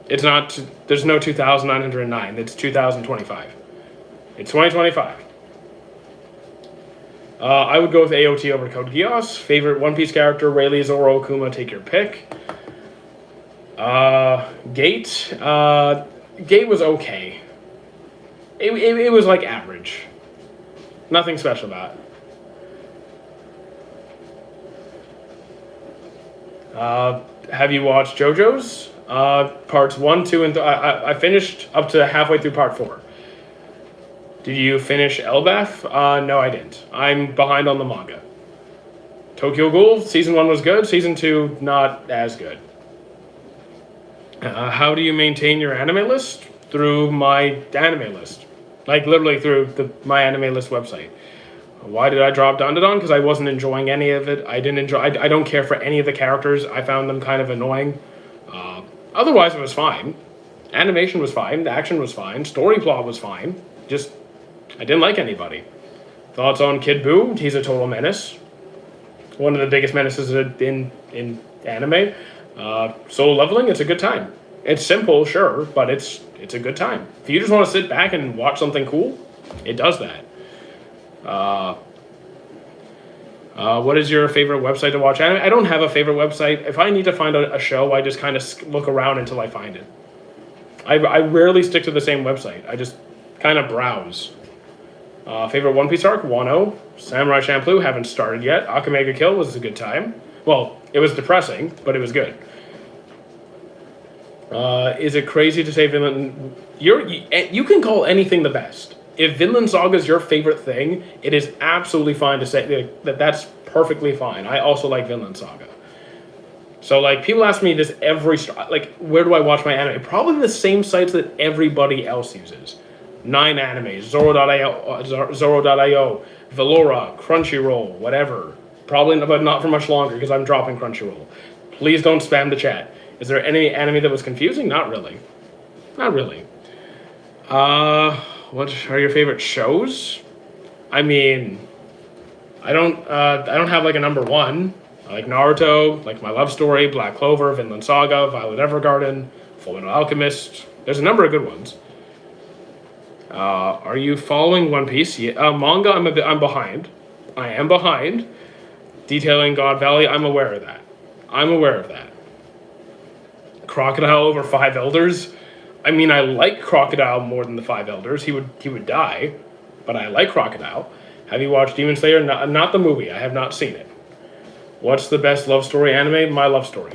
It's not... There's no 2,909. It's 2025. It's 2025. I would go with AOT over Code Geass. Favorite One Piece character, Rayleigh, Zoro, Kuma, take your pick. Gate. Gate was okay. It was like average. Nothing special about it. Have you watched JoJo's? Parts 1, 2, and I finished up to halfway through part 4. Did you finish Elbaf? No, I didn't. I'm behind on the manga. Tokyo Ghoul, season 1 was good. Season 2, not as good. How do you maintain your anime list? Through my anime list. Like, literally through my anime list website. Why did I drop Dandadan? Because I wasn't enjoying any of it. I didn't enjoy. I don't care for any of the characters. I found them kind of annoying. Otherwise, it was fine. Animation was fine. The action was fine. Story plot was fine. Just, I didn't like anybody. Thoughts on Kid Buu? He's a total menace. One of the biggest menaces in anime. Solo leveling, it's a good time. It's simple, sure, but it's a good time. If you just want to sit back and watch something cool, it does that. What is your favorite website to watch anime? I don't have a favorite website. If I need to find a show, I just kind of look around until I find it. I rarely stick to the same website. I just kind of browse. Favorite One Piece arc? Wano. Samurai Champloo, haven't started yet. Akamega Kill was a good time. Well, it was depressing, but it was good. Is it crazy to say Vinland? You can call anything the best. If Vinland Saga is your favorite thing, it is absolutely fine to say that. That's perfectly fine. I also like Vinland Saga. So, like, people ask me this where do I watch my anime? Probably the same sites that everybody else uses. 9 Animes, Zoro.io, Velora, Crunchyroll, whatever. Probably, but not for much longer because I'm dropping Crunchyroll. Please don't spam the chat. Is there any anime that was confusing? Not really. Not really. What are your favorite shows? I mean, I don't have like a number one. I like Naruto, like My Love Story, Black Clover, Vinland Saga, Violet Evergarden, Fullmetal Alchemist. There's a number of good ones. Are you following One Piece? Yeah, manga, I'm behind. I am behind. Detailing God Valley, I'm aware of that. Crocodile over 5 Elders. I mean, I like Crocodile more than the 5 Elders. He would die, but I like Crocodile. Have you watched Demon Slayer? Not the movie. I have not seen it. What's the best love story anime? My Love Story.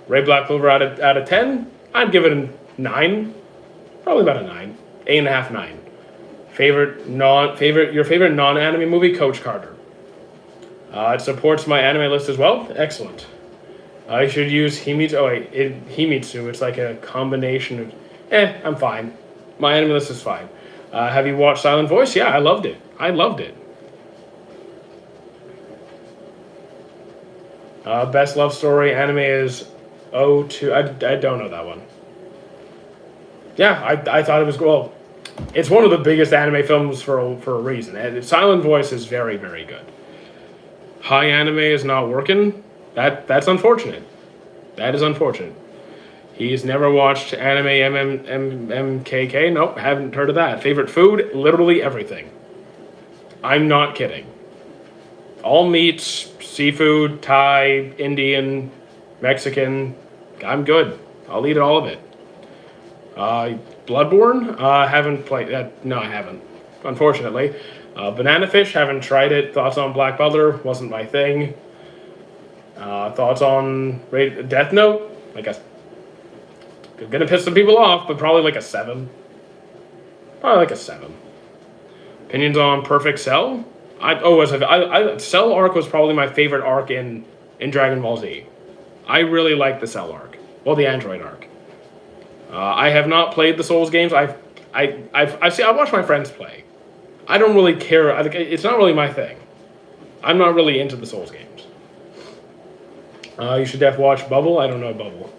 Ray Black Clover out of 10? I'd give it a 9. Probably about a 9. 8.5, 9. Your favorite non-anime movie? Coach Carter. It supports my anime list as well. Excellent. I should use Himitsu. Oh wait, Himitsu. It's like a combination of. I'm fine. My anime list is fine. Have you watched Silent Voice? Yeah, I loved it. Best love story anime is O2. I don't know that one. Yeah, I thought it was well. It's one of the biggest anime films for a reason. And Silent Voice is very, very good. High anime is not working. That's unfortunate. That is unfortunate. He's never watched anime MMKK. Nope, haven't heard of that. Favorite food? Literally everything. I'm not kidding. All meats, seafood, Thai, Indian, Mexican. I'm good. I'll eat all of it. Bloodborne? Haven't played that. No, I haven't. Unfortunately. Banana Fish? Haven't tried it. Thoughts on Black Butler? Wasn't my thing. Thoughts on Death Note? Gonna piss some people off, but probably like a 7. Opinions on Perfect Cell? Cell arc was probably my favorite arc in Dragon Ball Z. I really like the Cell arc. Well, the Android arc. I have not played the Souls games. I watch my friends play. I don't really care. It's not really my thing. I'm not really into the Souls games. You should definitely watch Bubble. I don't know Bubble.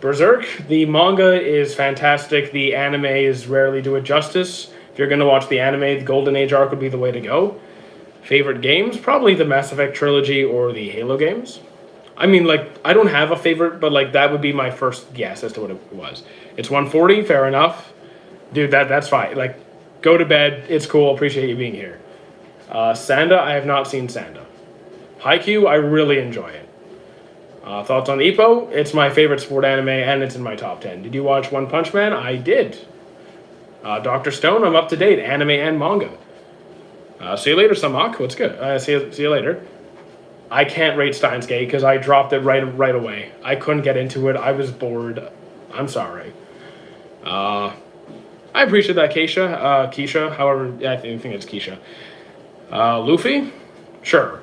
Berserk. The manga is fantastic. The animes rarely do it justice. If you're going to watch the anime, the Golden Age arc would be the way to go. Favorite games? Probably the Mass Effect trilogy or the Halo games. I mean, I don't have a favorite, but, that would be my first guess as to what it was. It's 140, fair enough. Dude, that's fine. Go to bed. It's cool. Appreciate you being here. Sanda, I have not seen Sanda. Haikyuu, I really enjoy it. Thoughts on Ippo? It's my favorite sport anime, and it's in my top 10. Did you watch One Punch Man? I did. Dr. Stone, I'm up to date, anime and manga. See you later, Samak. What's good? See you later. I can't rate Steins Gate because I dropped it right away. I couldn't get into it. I was bored. I'm sorry. I appreciate that, Keisha. However, I think it's Keisha. Luffy? Sure.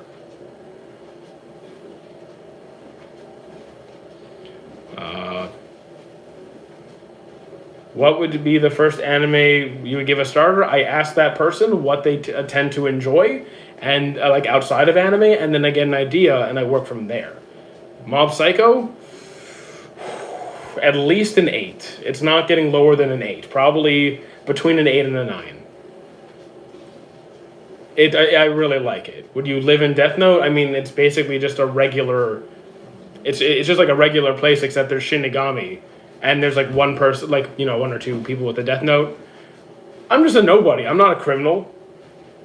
What would be the first anime you would give a starter? I ask that person what they tend to enjoy, and like outside of anime, and then I get an idea and I work from there. Mob Psycho, at least an 8. It's not getting lower than an 8. Probably between an 8 and a 9. I really like it. Would you live in Death Note? I mean, it's basically just a regular. It's just like a regular place, except there's Shinigami, and there's like one person, like one or two people with the Death Note. I'm just a nobody. I'm not a criminal,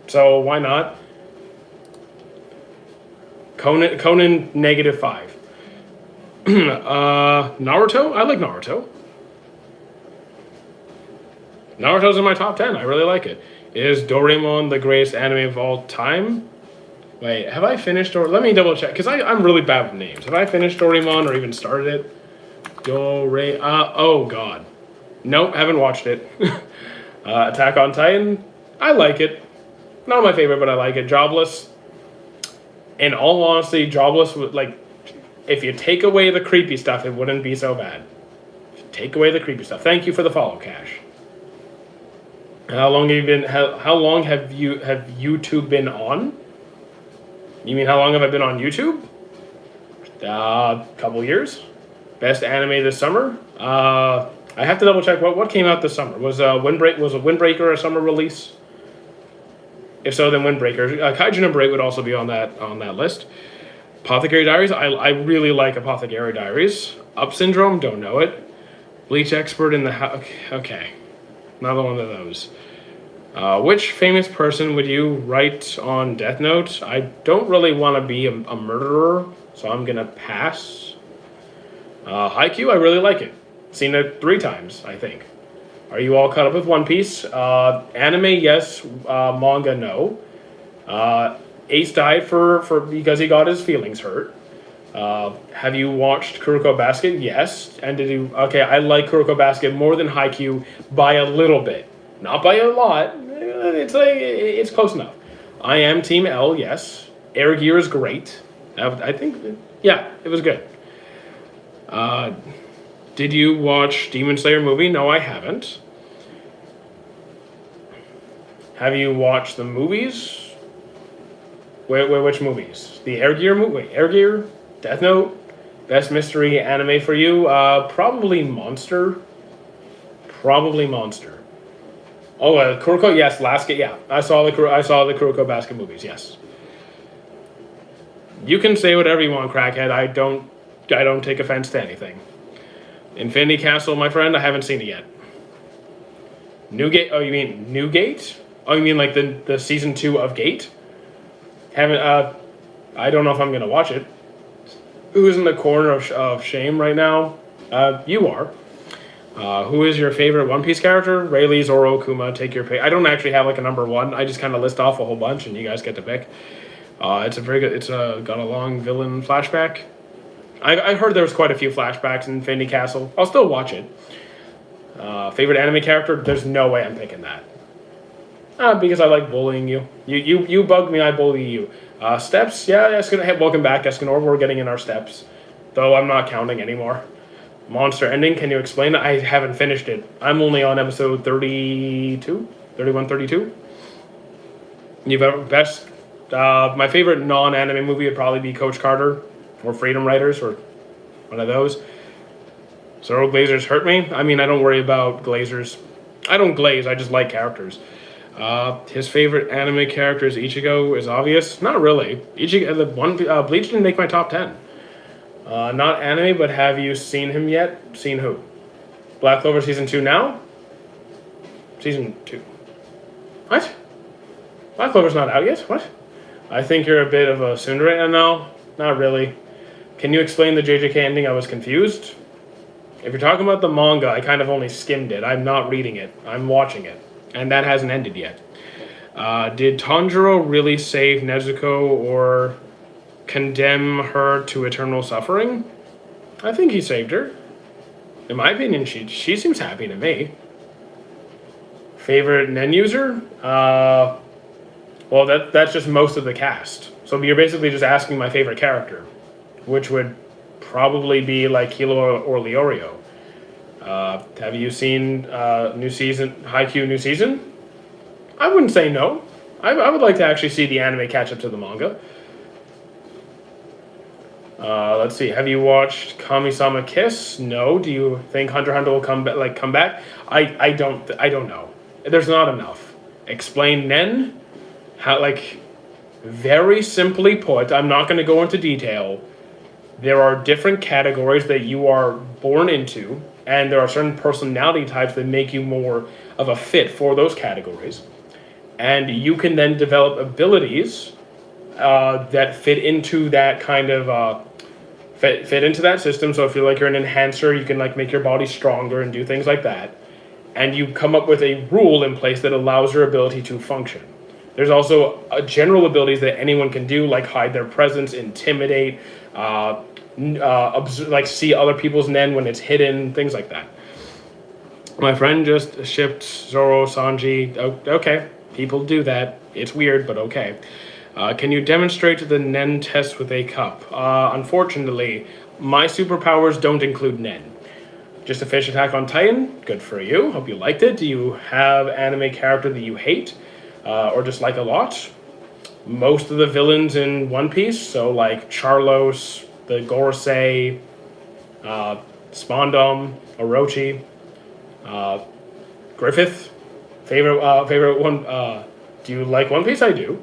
so why not? Conan -5. Naruto. I like Naruto. Naruto's in my top 10. I really like it. Is Doraemon the greatest anime of all time? Wait, have I finished let me double check, because I'm really bad with names. Have I finished Doraemon or even started it? Oh god. Nope, haven't watched it. Attack on Titan, I like it. Not my favorite, but I like it. Jobless. In all honesty, Jobless would, like, if you take away the creepy stuff, it wouldn't be so bad. Take away the creepy stuff. Thank you for the follow, Cash. How long have you been? How long have YouTube been on? You mean how long have I been on YouTube? Couple years. Best anime this summer. I have to double check what came out this summer. Was Windbreaker a summer release? If so, then Windbreaker. Kaiju number 8 would also be on that list. Apothecary Diaries. I really like Apothecary Diaries. Up Syndrome. Don't know it. Bleach Expert in the house. Okay. Another one of those. Which famous person would you write on Death Note? I don't really want to be a murderer, so I'm going to pass. Haikyuu, I really like it. Seen it 3 times, I think. Are you all caught up with One Piece? Anime, yes. Manga, no. Ace died because he got his feelings hurt. Have you watched Kuroko Basket? Yes. And did you? Okay, I like Kuroko Basket more than Haikyuu by a little bit, not by a lot. It's close enough. I am Team L. Yes. Air Gear is great. I think, yeah, it was good. Did you watch Demon Slayer movie? No, I haven't. Have you watched the movies? Which movies? The Air Gear movie. Wait, Air Gear. Death Note, best mystery anime for you? Probably Monster. Probably Monster. Oh, Kuroko, yes, yeah. I saw the Kuroko Basket movies, yes. You can say whatever you want, crackhead. I don't take offense to anything. Infinity Castle, my friend, I haven't seen it yet. Newgate? Oh, you mean Newgate? Oh, you mean like the season 2 of Gate? Haven't. I don't know if I'm gonna watch it. Who's in the corner of shame right now? You are. Who is your favorite One Piece character? Rayleigh, Zoro, Kuma, take your pick. I don't actually have like a number 1. I just kind of list off a whole bunch and you guys get to pick. It's a very good, it's got a long villain flashback. I heard there was quite a few flashbacks in Infinity Castle. I'll still watch it. Favorite anime character? There's no way I'm picking that. Because I like bullying you. You bug me, I bully you. Steps, yeah, welcome back, Escanor. We're getting in our steps. Though I'm not counting anymore. Monster ending, can you explain it? I haven't finished it. I'm only on episode 32? 31, 32? Best... my favorite non-anime movie would probably be Coach Carter, or Freedom Writers, or one of those. Zoro Glazers hurt me. I mean, I don't worry about Glazers. I don't glaze, I just like characters. His favorite anime character is Ichigo, is obvious. Not really. Ichigo, Bleach didn't make my top 10. Not anime, but have you seen him yet? Seen who? Black Clover season 2 now? Season 2. What? Black Clover's not out yet? What? I think you're a bit of a tsundere. No, not really. Can you explain the JJK ending? I was confused. If you're talking about the manga, I kind of only skimmed it. I'm not reading it. I'm watching it. And that hasn't ended yet. Did Tanjiro really save Nezuko or condemn her to eternal suffering? I think he saved her. In my opinion, she seems happy to me. Favorite Nen user? Well, that's just most of the cast. So you're basically just asking my favorite character, which would probably be like Hilo or Leorio. Have you seen new season Haikyuu new season? I wouldn't say no. I would like to actually see the anime catch up to the manga. Let's see. Have you watched Kami-sama Kiss? No. Do you think Hunter x Hunter will come back? I don't know. There's not enough. Explain Nen. How, like, very simply put. I'm not going to go into detail. There are different categories that you are born into, and there are certain personality types that make you more of a fit for those categories. And you can then develop abilities that fit into that kind of fit into that system. So if you're like you're an enhancer, you can like make your body stronger and do things like that. And you come up with a rule in place that allows your ability to function. There's also general abilities that anyone can do, like hide their presence, intimidate, like see other people's nen when it's hidden, things like that. My friend just shipped Zoro Sanji. Okay, people do that. It's weird, but okay. Can you demonstrate the nen test with a cup? Unfortunately, my superpowers don't include nen. Just a fish attack on Titan. Good for you. Hope you liked it. Do you have anime character that you hate or dislike a lot? Most of the villains in One Piece, so like Charlos, the Gorosei, Spondom, Orochi, Griffith. Favorite one. Do you like One Piece? I do.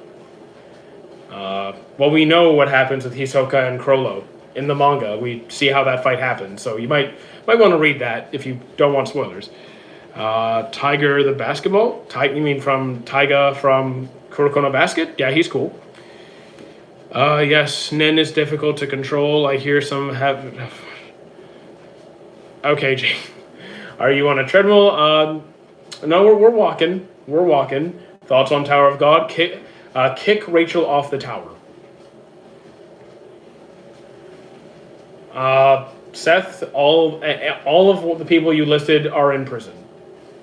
Well, we know what happens with Hisoka and Crollo in the manga. We see how that fight happens, so you might want to read that if you don't want spoilers. Tiger the basketball? You mean from Taiga from Kuroko no Basket? Yeah, he's cool. Yes, Nen is difficult to control. I hear some have... Okay, Jake. Are you on a treadmill? No, we're walking. We're walking. Thoughts on Tower of God? Kick Rachel off the tower. Seth, all of the people you listed are in prison.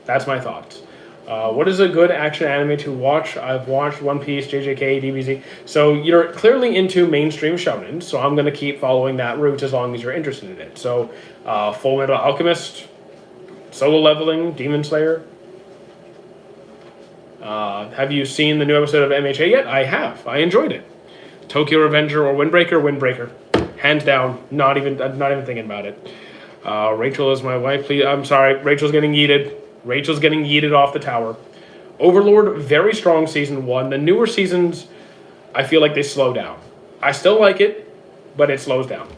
That's my thoughts. What is a good action anime to watch? I've watched One Piece, JJK, DBZ. So you're clearly into mainstream shonen, so I'm going to keep following that route as long as you're interested in it. So Full Metal Alchemist, Solo Leveling, Demon Slayer. Have you seen the new episode of MHA yet? I have. I enjoyed it. Tokyo Revenger or Windbreaker? Windbreaker. Hands down. Not even thinking about it. Rachel is my wife. Please. I'm sorry. Rachel's getting yeeted. Rachel's getting yeeted off the tower. Overlord, very strong season 1. The newer seasons, I feel like they slow down. I still like it, but it slows down.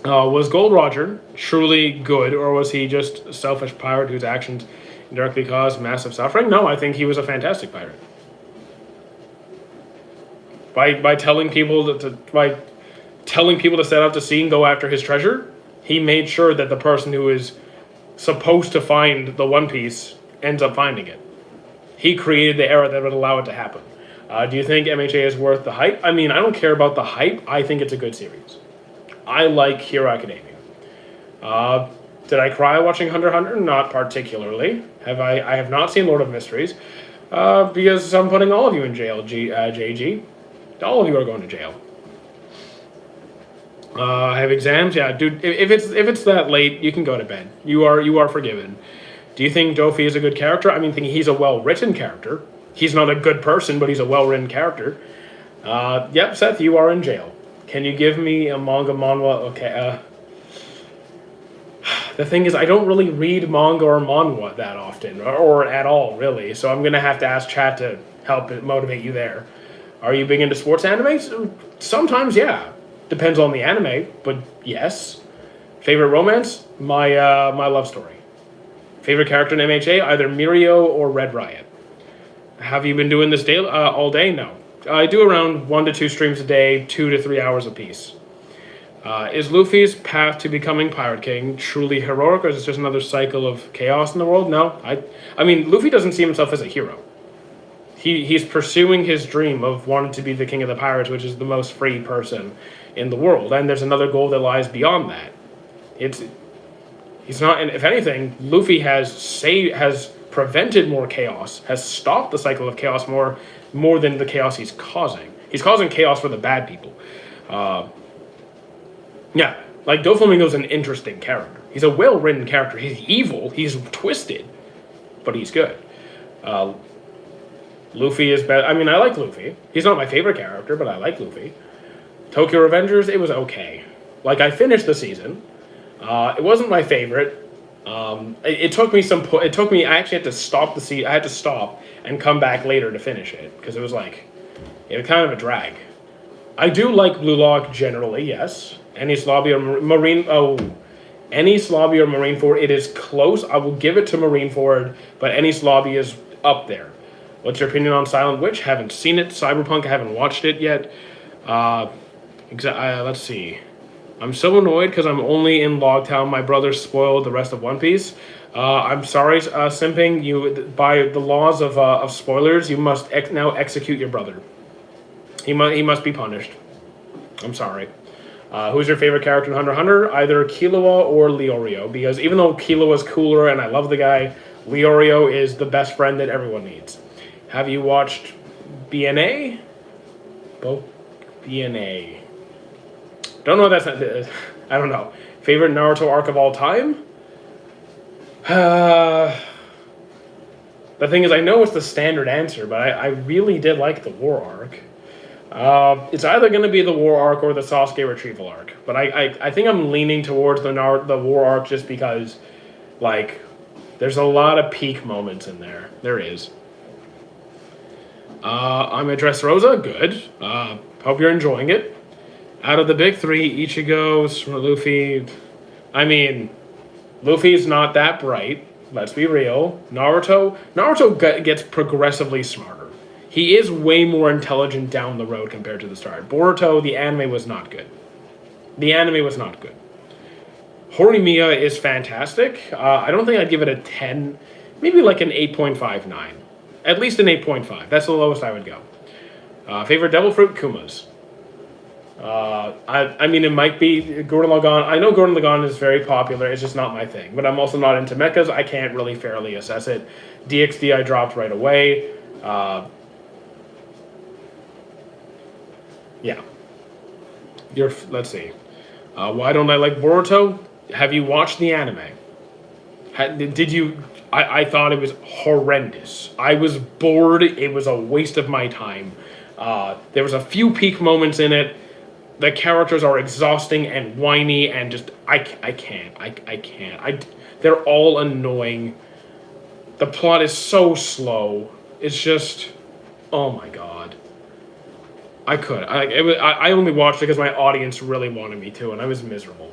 Was Gold Roger truly good, or was he just a selfish pirate whose actions indirectly caused massive suffering? No, I think he was a fantastic pirate. By telling people to set out to sea and go after his treasure, he made sure that the person who is supposed to find the One Piece ends up finding it. He created the era that would allow it to happen. Do you think MHA is worth the hype? I mean, I don't care about the hype. I think it's a good series. I like Hero Academia. Did I cry watching Hunter x Hunter? Not particularly. I have not seen Lord of Mysteries because I'm putting all of you in jail, JG. All of you are going to jail. I have exams. Yeah, dude. If it's that late, you can go to bed. You are forgiven. Do you think Dofi is a good character? I mean, he's a well-written character. He's not a good person, but he's a well-written character. Yep, Seth, you are in jail. Can you give me a manga manhwa? Okay. The thing is, I don't really read manga or manhwa that often, or at all, really. So I'm gonna have to ask chat to help motivate you there. Are you big into sports animes? Sometimes, yeah. Depends on the anime, but yes. Favorite romance? My love story. Favorite character in MHA? Either Mirio or Red Riot. Have you been doing this daily, all day? No. I do around 1 to 2 streams a day, 2 to 3 hours apiece. Is Luffy's path to becoming Pirate King truly heroic, or is it just another cycle of chaos in the world? No. I mean, Luffy doesn't see himself as a hero. He's pursuing his dream of wanting to be the king of the pirates, which is the most free person in the world. And there's another goal that lies beyond that. He's not, and if anything, Luffy has prevented more chaos, has stopped the cycle of chaos more than the chaos he's causing. He's causing chaos for the bad people. Yeah, like Doflamingo's an interesting character. He's a well-written character. He's evil. He's twisted, but he's good. Uh, Luffy is better. I mean, I like Luffy. He's not my favorite character, but I like Luffy. Tokyo Revengers, it was okay. Like, I finished the season. It wasn't my favorite. It took me some. It took me. I actually had to stop the season. I had to stop and come back later to finish it because it was kind of a drag. I do like Blue Lock generally, yes. Enies Lobby or Marine. Oh, Enies Lobby or Marineford. It is close. I will give it to Marineford, but Enies Lobby is up there. What's your opinion on Silent Witch? Haven't seen it. Cyberpunk. I haven't watched it yet. Let's see. I'm so annoyed because I'm only in Logtown. My brother spoiled the rest of One Piece. I'm sorry, Simping. You, by the laws of spoilers, you must now execute your brother. He must be punished. I'm sorry. Who's your favorite character in Hunter x Hunter? Either Killua or Leorio. Because even though Killua's cooler and I love the guy, Leorio is the best friend that everyone needs. Have you watched BNA? BNA. Don't know what that's. I don't know. Favorite Naruto arc of all time? The thing is, I know it's the standard answer, but I really did like the war arc. It's either going to be the war arc or the Sasuke retrieval arc. But I think I'm leaning towards the war arc just because, like, there's a lot of peak moments in there. There is. I'm a Dressrosa. Good. Hope you're enjoying it. Out of the big three, Ichigo, Luffy. I mean, Luffy's not that bright. Let's be real. Naruto gets progressively smarter. He is way more intelligent down the road compared to the start. Boruto, the anime was not good. Horimiya is fantastic. I don't think I'd give it a 10. Maybe like an 8.59. At least an 8.5. That's the lowest I would go. Favorite Devil Fruit? Kuma's. I mean, it might be Gurren Lagann. I know Gurren Lagann is very popular. It's just not my thing. But I'm also not into mechas. I can't really fairly assess it. DxD I dropped right away. Yeah. Let's see. Why don't I like Boruto? Have you watched the anime? Did you? I thought it was horrendous. I was bored. It was a waste of my time. There was a few peak moments in it. The characters are exhausting and whiny and just I can't. They're all annoying. The plot is so slow. It's just, oh my god. I only watched it because my audience really wanted me to, and I was miserable.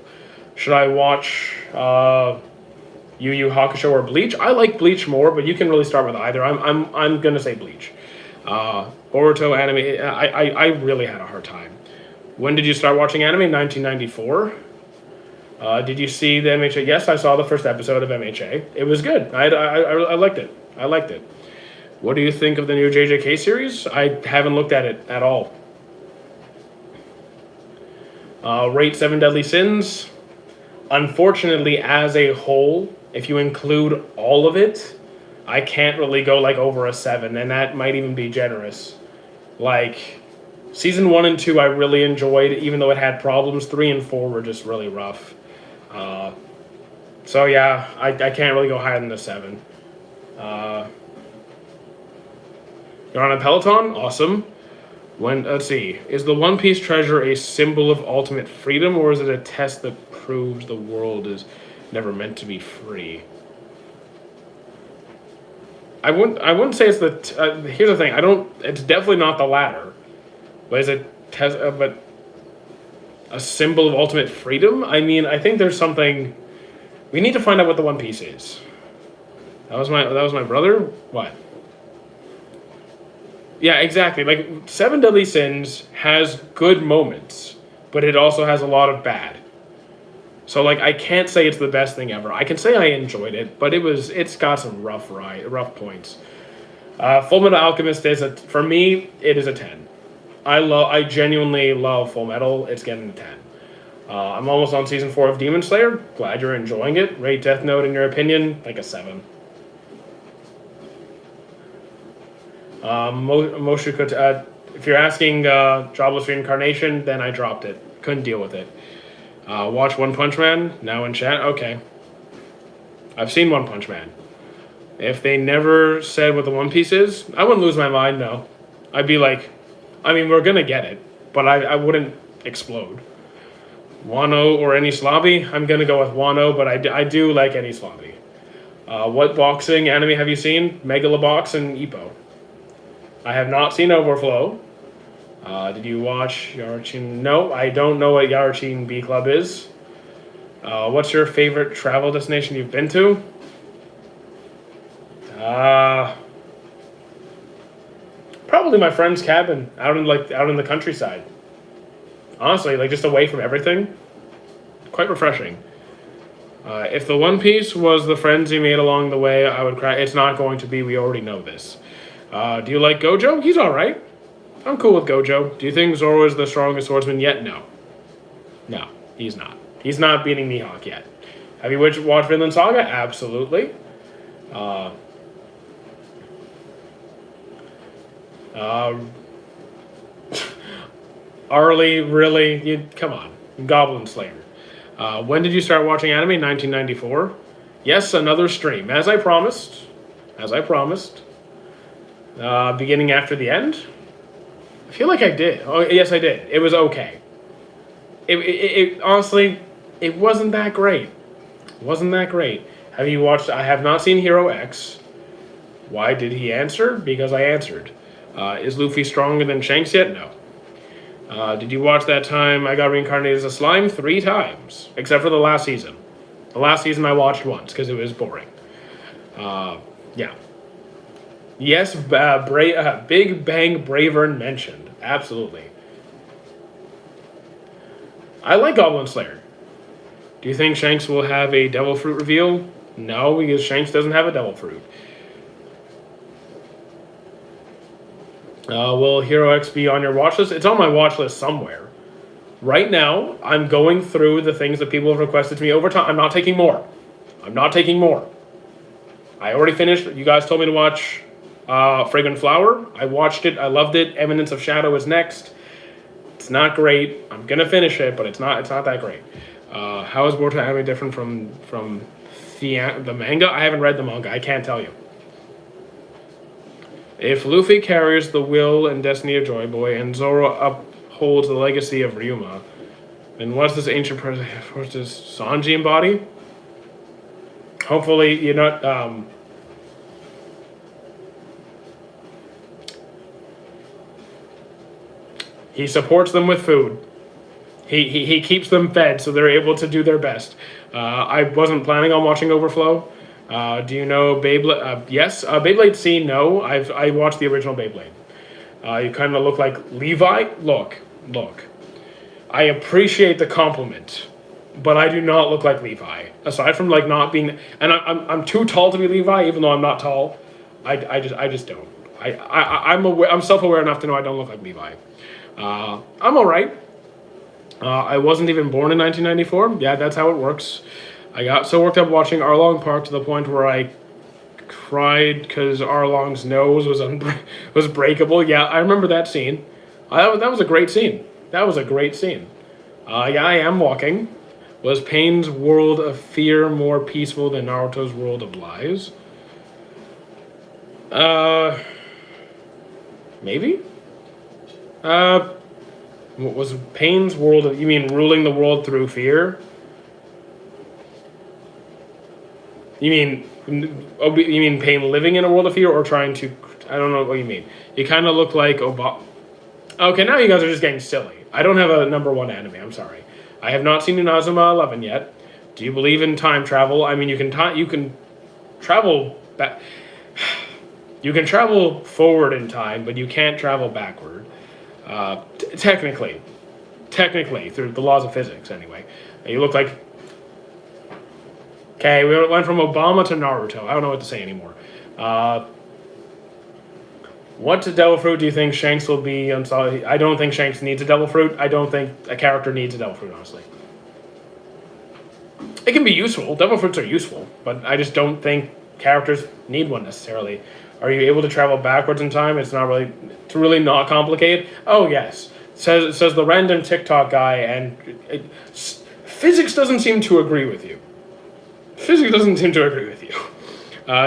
Should I watch Yu Yu Hakusho or Bleach? I like Bleach more, but you can really start with either. I'm gonna say Bleach. Boruto anime. I really had a hard time. When did you start watching anime? 1994. Did you see the MHA? Yes, I saw the first episode of MHA. It was good. I liked it. I liked it. What do you think of the new JJK series? I haven't looked at it at all. Rate 7 Deadly Sins. Unfortunately, as a whole, if you include all of it, I can't really go like over a 7, and that might even be generous. Like, season 1 and 2 I really enjoyed, even though it had problems. 3 and 4 were just really rough. So yeah, I can't really go higher than a 7. You're on a Peloton? Awesome. Let's see. Is the One Piece treasure a symbol of ultimate freedom, or is it a test that proves the world is never meant to be free? I wouldn't say it's the. Here's the thing. It's definitely not the latter. But is it but a symbol of ultimate freedom? I mean, I think there's something. We need to find out what the One Piece is. That was my brother. What? Yeah, exactly. Like, 7 Deadly Sins has good moments, but it also has a lot of bad. So, like, I can't say it's the best thing ever. I can say I enjoyed it, but it's got some rough points. Fullmetal Alchemist for me, it is a 10. I genuinely love Fullmetal. It's getting a 10. I'm almost on season 4 of Demon Slayer. Glad you're enjoying it. Rate Death Note in your opinion, like a 7. If you're asking Jobless Reincarnation, then I dropped it. Couldn't deal with it. Watch One Punch Man, now in chat. Okay. I've seen One Punch Man. If they never said what the One Piece is, I wouldn't lose my mind, no. I'd be like, I mean, we're gonna get it, but I wouldn't explode. Wano or Eni Slavi? I'm gonna go with Wano, but I do like Eni Slavi. What boxing anime have you seen? Megalobox and Ippo. I have not seen Overflow. Did you watch Yarchin? No, I don't know what Yarchin B Club is. What's your favorite travel destination you've been to? Probably my friend's cabin out in the countryside. Honestly, like just away from everything. Quite refreshing. If the One Piece was the friends you made along the way, I would cry. It's not going to be. We already know this. Do you like Gojo? He's all right. I'm cool with Gojo. Do you think Zoro is the strongest swordsman yet? No. No, he's not. He's not beating Mihawk yet. Have you watched Vinland Saga? Absolutely. Arlie, really? Come on. Goblin Slayer. When did you start watching anime? 1994. Yes, another stream. As I promised. Beginning after the end? I feel like I did. Oh, yes, I did. It was okay. It honestly, it wasn't that great. Have you watched? I have not seen Hero X. Why did he answer? Because I answered. Is Luffy stronger than Shanks yet? No. Did you watch that time I got reincarnated as a slime? 3 times. Except for the last season. The last season I watched once because it was boring. Yeah. Yes, Big Bang Bravern mentioned. Absolutely. I like Goblin Slayer. Do you think Shanks will have a Devil Fruit reveal? No, because Shanks doesn't have a Devil Fruit. Will Hero X be on your watch list? It's on my watch list somewhere. Right now, I'm going through the things that people have requested to me over time. I'm not taking more. I already finished. You guys told me to watch Fragrant Flower. I watched it. I loved it. Eminence of Shadow is next. It's not great. I'm gonna finish it, but it's not that great. How is Boruto anime different from the manga? I haven't read the manga. I can't tell you. If Luffy carries the will and destiny of Joy Boy and Zoro upholds the legacy of Ryuma, then what's this ancient force does Sanji embody? Hopefully you're not. He supports them with food. He keeps them fed so they're able to do their best. I wasn't planning on watching Overflow. Do you know Beyblade? Yes. Beyblade C, no. I watched the original Beyblade. You kind of look like Levi. Look. I appreciate the compliment, but I do not look like Levi. Aside from like not being, and I'm too tall to be Levi, even though I'm not tall. I just don't. I'm self-aware enough to know I don't look like Levi. I'm all right. I wasn't even born in 1994. Yeah, that's how it works. I got so worked up watching Arlong Park to the point where I cried because Arlong's nose was breakable. Yeah, I remember that scene. That was a great scene. Yeah, I am walking. Was Pain's world of fear more peaceful than Naruto's world of lies? Maybe? What was Pain's world of, you mean ruling the world through fear? You mean Pain living in a world of fear or trying to, I don't know what you mean. You kind of look like Obama. Okay, now you guys are just getting silly. I don't have a number 1 anime, I'm sorry. I have not seen Inazuma 11 yet. Do you believe in time travel? I mean, you can travel back. You can travel forward in time, but you can't travel backward. Technically, through the laws of physics, anyway. You look like. Okay, we went from Obama to Naruto. I don't know what to say anymore. What Devil Fruit do you think Shanks will be? I'm sorry, I don't think Shanks needs a Devil Fruit. I don't think a character needs a Devil Fruit, honestly. It can be useful. Devil Fruits are useful, but I just don't think characters need one necessarily. Are you able to travel backwards in time? It's really not complicated. Oh yes, says the random TikTok guy, and Physics doesn't seem to agree with you. Physics doesn't seem to agree with you.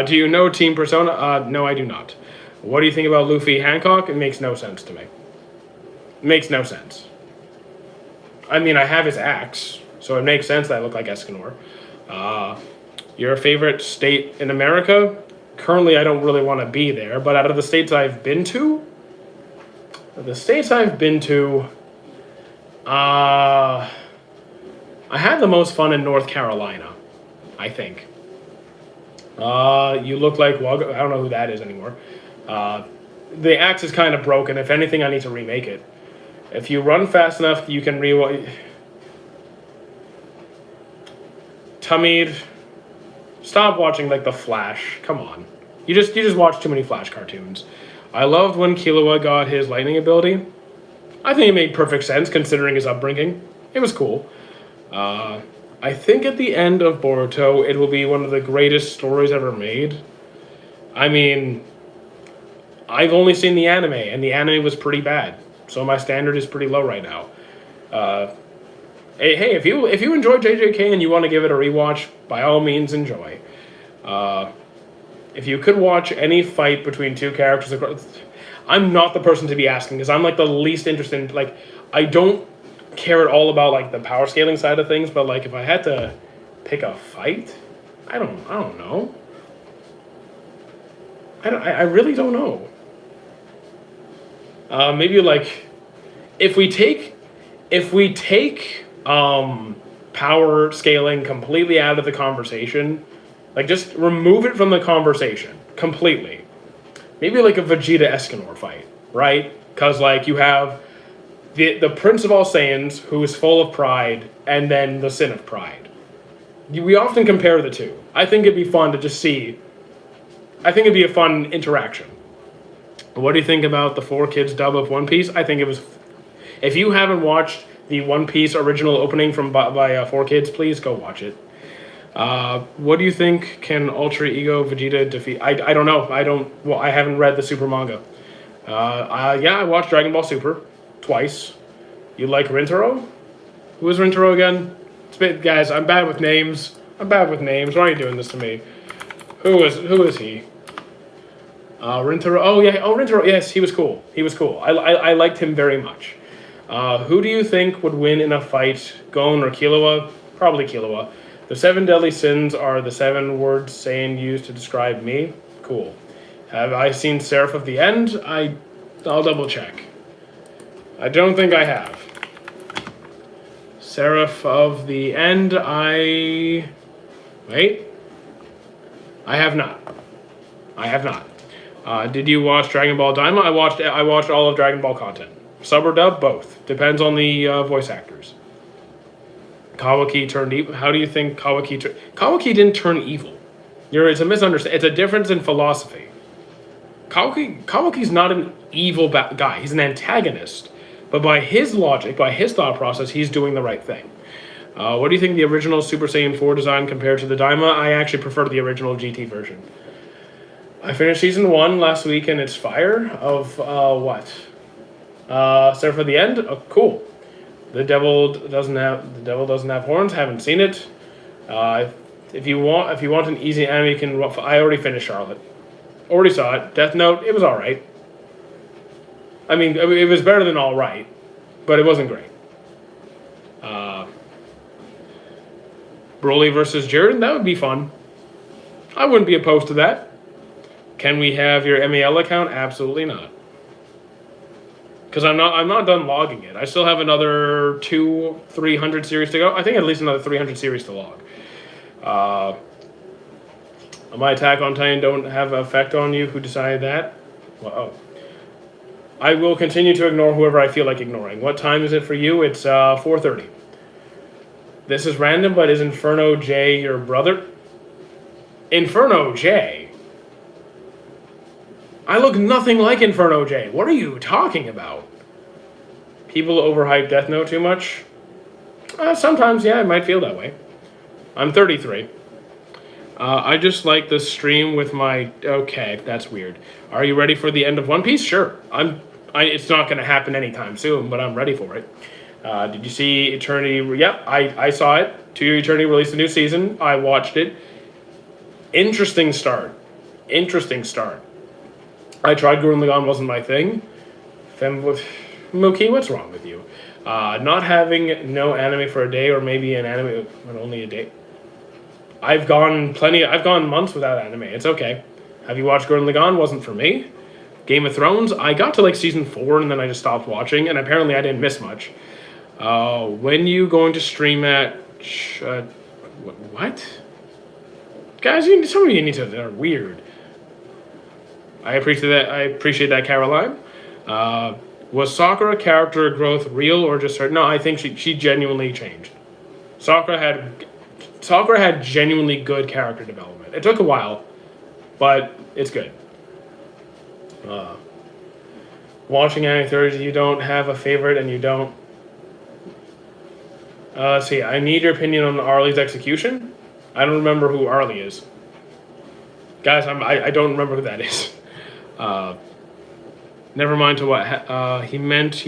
Do you know Team Persona? No, I do not. What do you think about Luffy Hancock? It makes no sense to me. It makes no sense. I mean, I have his axe, so it makes sense that I look like Escanor. Your favorite state in America? Currently, I don't really want to be there, but out of the states I've been to, I had the most fun in North Carolina, I think. You look like Wug. I don't know who that is anymore. The axe is kind of broken. If anything, I need to remake it. If you run fast enough, you can Tamid, stop watching like the Flash. Come on, you just watch too many Flash cartoons. I loved when Killua got his lightning ability. I think it made perfect sense considering his upbringing. It was cool. I think at the end of Boruto, it will be one of the greatest stories ever made. I mean, I've only seen the anime, and the anime was pretty bad, so my standard is pretty low right now. Hey, if you enjoy JJK and you want to give it a rewatch, by all means enjoy. If you could watch any fight between two characters, I'm not the person to be asking because I'm like the least interested in, like, I don't care at all about like the power scaling side of things, but like if I had to pick a fight, I don't know. I really don't know. Maybe like if we take power scaling completely out of the conversation, like just remove it from the conversation completely. Maybe like a Vegeta Escanor fight, right? Because like you have the Prince of all Saiyans, who is full of pride, and then the Sin of Pride. We often compare the two. I think it'd be fun to just see. I think it'd be a fun interaction. What do you think about the 4Kids dub of One Piece? I think it was. If you haven't watched the One Piece original opening by 4Kids, please go watch it. What do you think? Can Ultra Ego Vegeta defeat? I don't know. I haven't read the Super manga. Yeah, I watched Dragon Ball Super twice. You like Rintaro? Who is Rintaro again? Guys, I'm bad with names. Why are you doing this to me? Who is he? Rintaro. Oh yeah. Oh, Rintaro. Yes, he was cool. I liked him very much. Who do you think would win in a fight, Gon or Killua? Probably Killua. The 7 deadly sins are the 7 words Saiyan used to describe me. Cool. Have I seen Seraph of the End? I'll double check. I don't think I have. Seraph of the End, Wait. I have not. Did you watch Dragon Ball Daima? I watched all of Dragon Ball content. Sub or dub? Both. Depends on the voice actors. Kawaki turned evil. How do you think Kawaki didn't turn evil. It's a misunderstanding. It's a difference in philosophy. Kawaki's not an evil guy. He's an antagonist. But by his logic, by his thought process, he's doing the right thing. What do you think of the original Super Saiyan 4 design compared to the Daima? I actually prefer the original GT version. I finished Season 1 last week, and it's fire. Of what? Seraph of the End? Oh, cool. The devil doesn't have horns. Haven't seen it. If you want an easy anime, you can. I already finished Charlotte. Already saw it. Death Note. It was all right. I mean, it was better than all right, but it wasn't great. Broly versus Jiren. That would be fun. I wouldn't be opposed to that. Can we have your MAL account? Absolutely not. Because I'm not done logging it. I still have another 300 series to go. I think at least another 300 series to log. My Attack on Titan don't have an effect on you. Who decided that? Well, oh. I will continue to ignore whoever I feel like ignoring. What time is it for you? It's 4:30. This is random, but is Inferno J your brother? Inferno J? I look nothing like Inferno J. What are you talking about? People overhype Death Note too much? Sometimes, yeah, I might feel that way. I'm 33. I just like the stream with my... Okay, that's weird. Are you ready for the end of One Piece? Sure. It's not going to happen anytime soon, but I'm ready for it. Did you see Eternity? Yep, I saw it. To Your Eternity released a new season. I watched it. Interesting start. Interesting start. I tried Gurren Lagann, wasn't my thing. Mookie, what's wrong with you? Not having no anime for a day, or maybe an anime but only a day. I've gone months without anime. It's okay. Have you watched Gurren Lagann? Wasn't for me. Game of Thrones, I got to like season 4 and then I just stopped watching, and apparently I didn't miss much. When you going to stream at... what? Guys, some of you need to... They're weird. I appreciate that, Caroline. Was Sakura character growth real or just her? No, I think she genuinely changed. Sakura had genuinely good character development. It took a while, but it's good. Watching anime Thursday, you don't have a favorite and you don't... let's see, I need your opinion on Arlie's execution. I don't remember who Arlie is. Guys, I don't remember who that is. Never mind to what he meant.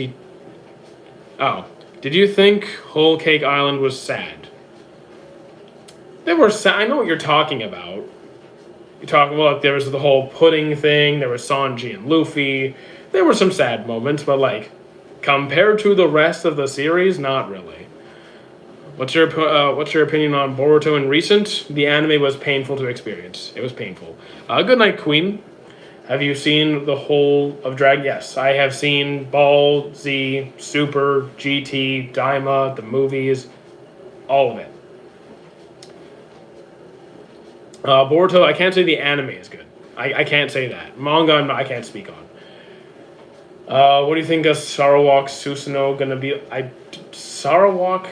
Oh, did you think Whole Cake Island was sad? They were sad. I know what you're talking about. You're talking about, like, there was the whole pudding thing. There was Sanji and Luffy. There were some sad moments, but like compared to the rest of the series, not really. What's your opinion on Boruto in recent? The anime was painful to experience. It was painful. Good night, Queen. Have you seen the whole of Dragon? Yes, I have seen Ball, Z, Super, GT, Daima, the movies, all of it. Boruto, I can't say the anime is good. I can't say that. Manga, I can't speak on. What do you think of Sarawak Susanoo gonna be? Sarada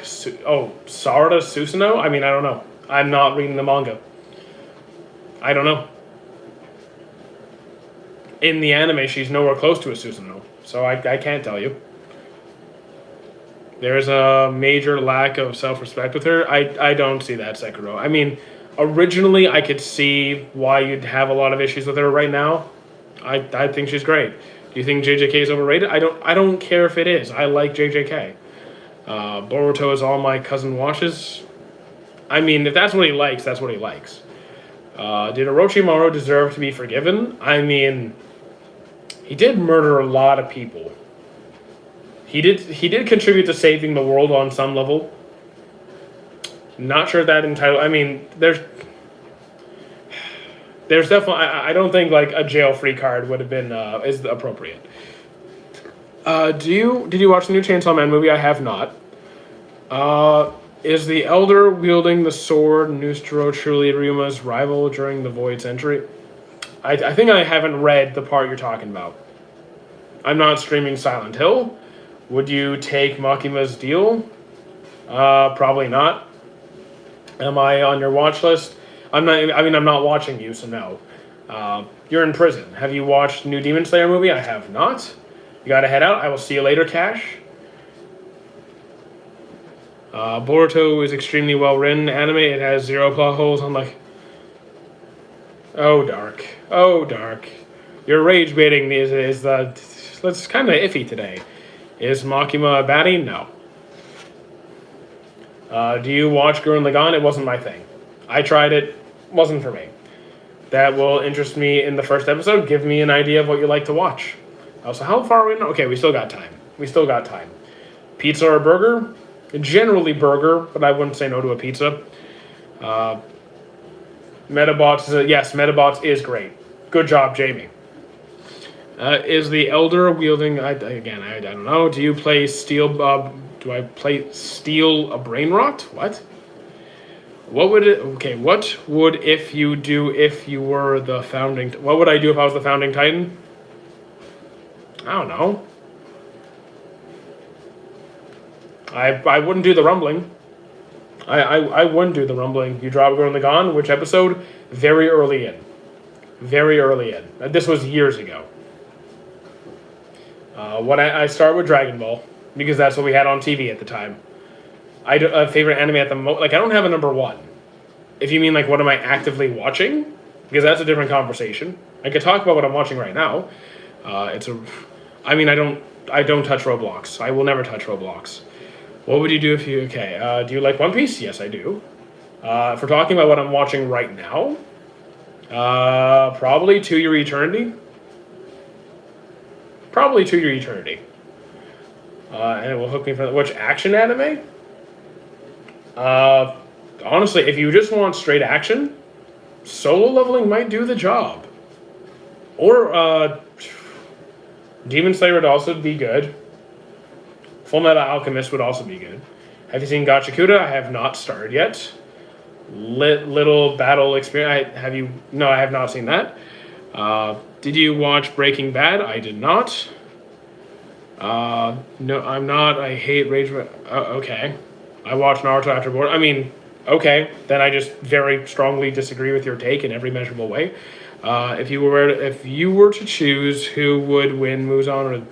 Susanoo? I mean, I don't know. I'm not reading the manga. I don't know. In the anime, she's nowhere close to a Susanoo, so I can't tell you. There's a major lack of self-respect with her. I don't see that, Sekiro. I mean, originally, I could see why you'd have a lot of issues with her right now. I think she's great. Do you think JJK is overrated? I don't care if it is. I like JJK. Boruto is all my cousin watches. I mean, if that's what he likes, that's what he likes. Did Orochimaru deserve to be forgiven? I mean, he did murder a lot of people. He did contribute to saving the world on some level. Not sure that entitled. I mean, there's definitely. I don't think like a jail-free card would have been is appropriate. Did you watch the new Chainsaw Man movie? I have not. Is the Elder wielding the sword Nustro truly Ryuma's rival during the Void's entry? I think I haven't read the part you're talking about. I'm not streaming Silent Hill. Would you take Makima's deal? Probably not. Am I on your watch list? I'm not. I mean, I'm not watching you, so no. You're in prison. Have you watched the new Demon Slayer movie? I have not. You gotta head out. I will see you later, Cash. Boruto is extremely well written anime. It has 0 plot holes. I'm like, oh dark, oh dark. Your rage baiting is that's kind of iffy today. Is Makima a baddie? No. Do you watch Gurren Lagann? It wasn't my thing. I tried it. Wasn't for me. That will interest me in the first episode. Give me an idea of what you like to watch. Also, how far are we? Okay, we still got time. Pizza or burger? Generally burger, but I wouldn't say no to a pizza. Metabots, yes, Metabots is great. Good job, Jamie. Is the Elder wielding? I don't know. Do you play Steel? Do I play Steel a Brain Rot? What? What would it? Okay, what would if you do if you were the founding? What would I do if I was the founding Titan? I don't know. I wouldn't do the rumbling. I wouldn't do the rumbling. You drop Gurren Lagann, which episode? Very early in. Very early in. This was years ago. I start with Dragon Ball, because that's what we had on TV at the time. A favorite anime at the moment. Like, I don't have a number one. If you mean, like, what am I actively watching? Because that's a different conversation. I could talk about what I'm watching right now. I don't touch Roblox. I will never touch Roblox. What would you do if you... Okay, do you like One Piece? Yes, I do. If we're talking about what I'm watching right now, probably To Your Eternity. Probably To Your Eternity. And it will hook me for... Which action anime? Honestly, if you just want straight action, Solo Leveling might do the job. Or, Demon Slayer would also be good. Full Metal Alchemist would also be good. Have you seen Gachakuta? I have not started yet. Little Battle Experience. Have you? No, I have not seen that. Did you watch Breaking Bad? I did not. No, I'm not. I hate Rage. Okay. I watched Naruto after board. I mean, okay. Then I just very strongly disagree with your take in every measurable way. If you were to choose who would win Muzan or...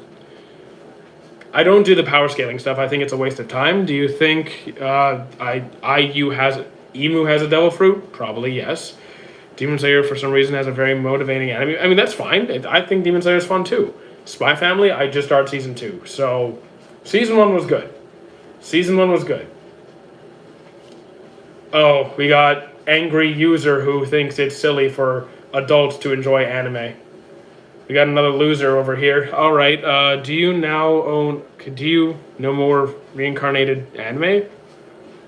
I don't do the power scaling stuff. I think it's a waste of time. Do you think Emu has a devil fruit? Probably yes. Demon Slayer for some reason has a very motivating anime. I mean, that's fine. I think Demon Slayer is fun too. Spy Family, I just started season 2. So season 1 was good. Season 1 was good. Oh, we got angry user who thinks it's silly for adults to enjoy anime. We got another loser over here. All right. Do you know more reincarnated anime?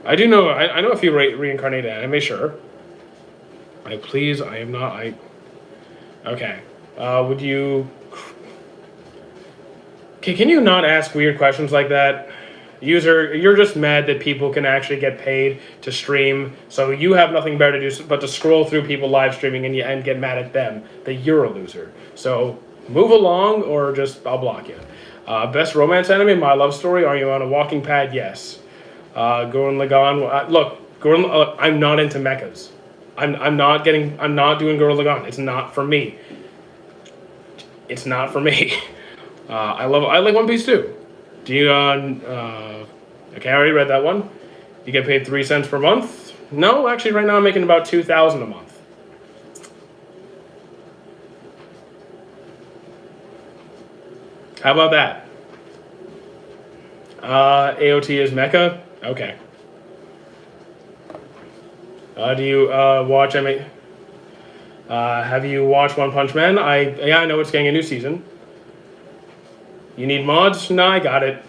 I do know. I know a few reincarnated anime. Sure. I am not. Okay. Would you? Okay. Can you not ask weird questions like that? User, you're just mad that people can actually get paid to stream, so you have nothing better to do but to scroll through people live streaming and get mad at them that you're a loser. So move along, or just I'll block you. Best romance anime, My Love Story. Are you on a walking pad? Yes. Gurren Lagann. Look, I'm not into mechas. I'm not doing Gurren Lagann. It's not for me. It's not for me. I like One Piece too. Do you, okay, I already read that one. You get paid 3 cents per month? No, actually, right now I'm making about $2,000 a month. How about that? AOT is Mecha? Okay. Do you, watch, have you watched One Punch Man? I know it's getting a new season. You need mods? No, I got it.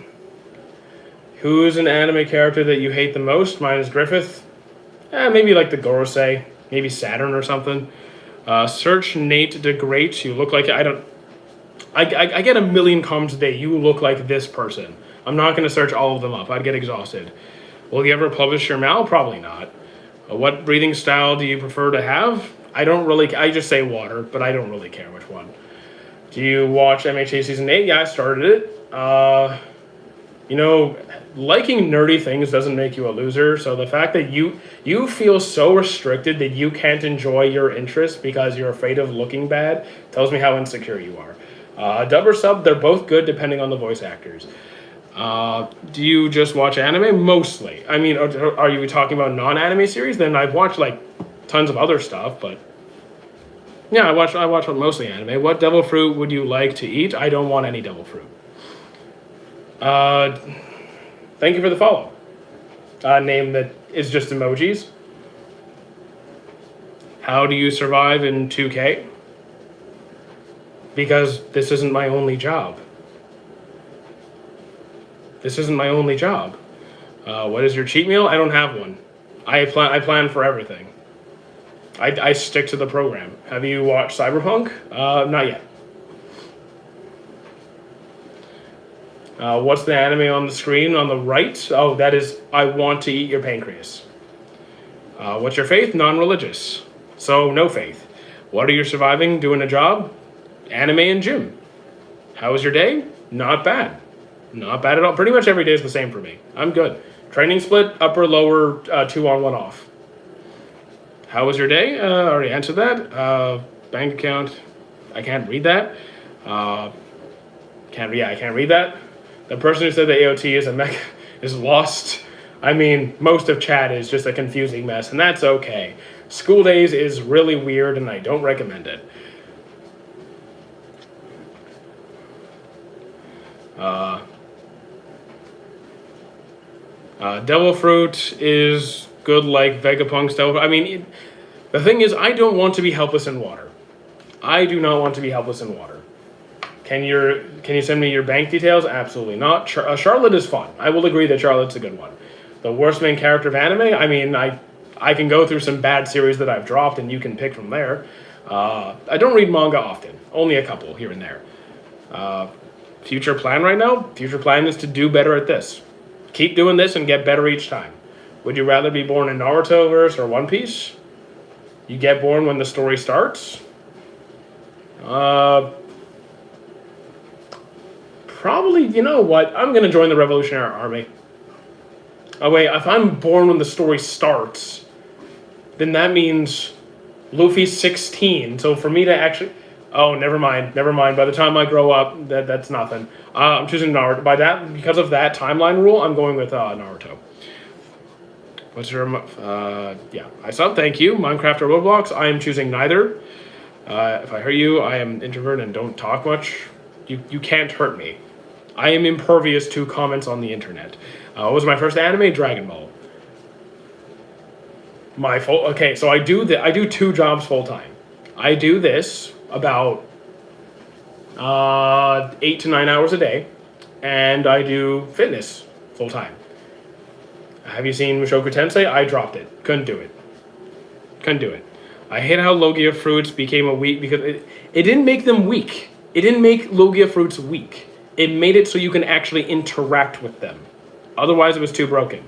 Who's an anime character that you hate the most? Mine is Griffith. Maybe like the Gorosei. Maybe Saturn or something. Search Nate DeGreat. You look like... I get a million comments a day. You look like this person. I'm not going to search all of them up. I'd get exhausted. Will you ever publish your Mal? Probably not. What breathing style do you prefer to have? I just say water, but I don't really care which one. Do you watch MHA Season 8? Yeah, I started it. Liking nerdy things doesn't make you a loser. So the fact that you feel so restricted that you can't enjoy your interests because you're afraid of looking bad tells me how insecure you are. Dub or sub, they're both good depending on the voice actors. Do you just watch anime? Mostly. I mean, are you talking about non-anime series? Then I've watched like tons of other stuff, but... Yeah, I watch mostly anime. What devil fruit would you like to eat? I don't want any devil fruit. Thank you for the follow. Name that is just emojis. How do you survive in 2K? Because this isn't my only job. This isn't my only job. What is your cheat meal? I don't have one. I plan for everything. I stick to the program. Have you watched Cyberpunk? Not yet. What's the anime on the screen on the right? Oh, that is I Want to Eat Your Pancreas. What's your faith? Non-religious. So, no faith. What are you surviving? Doing a job? Anime and gym. How was your day? Not bad. Not bad at all. Pretty much every day is the same for me. I'm good. Training split, upper, lower, 2 on, 1 off. How was your day? Already answered that. Bank account. I can't read that. I can't read that. The person who said that AOT is a mech is lost. I mean, most of chat is just a confusing mess, and that's okay. School days is really weird, and I don't recommend it. Devil Fruit is good like Vegapunk's Devil. I mean, the thing is, I don't want to be helpless in water. I do not want to be helpless in water. Can you send me your bank details? Absolutely not. Charlotte is fun. I will agree that Charlotte's a good one. The worst main character of anime? I mean, I can go through some bad series that I've dropped, and you can pick from there. I don't read manga often. Only a couple here and there. Future plan right now? Future plan is to do better at this. Keep doing this and get better each time. Would you rather be born in Narutoverse or One Piece? You get born when the story starts? Probably, you know what? I'm going to join the Revolutionary Army. Oh, wait, if I'm born when the story starts, then that means Luffy's 16. So for me to actually... Oh, never mind. By the time I grow up, that's nothing. I'm choosing Naruto. Because of that timeline rule, I'm going with Naruto. What's your... yeah, I saw. Thank you. Minecraft or Roblox? I am choosing neither. If I hurt you, I am introverted and don't talk much. You can't hurt me. I am impervious to comments on the internet. What was my first anime? Dragon Ball. Okay, so I do 2 jobs full time. I do this about 8 to 9 hours a day, and I do fitness full time. Have you seen Mushoku Tensei? I dropped it. Couldn't do it. I hate how Logia fruits became a weak because it didn't make them weak. It didn't make Logia fruits weak. It made it so you can actually interact with them. Otherwise, it was too broken.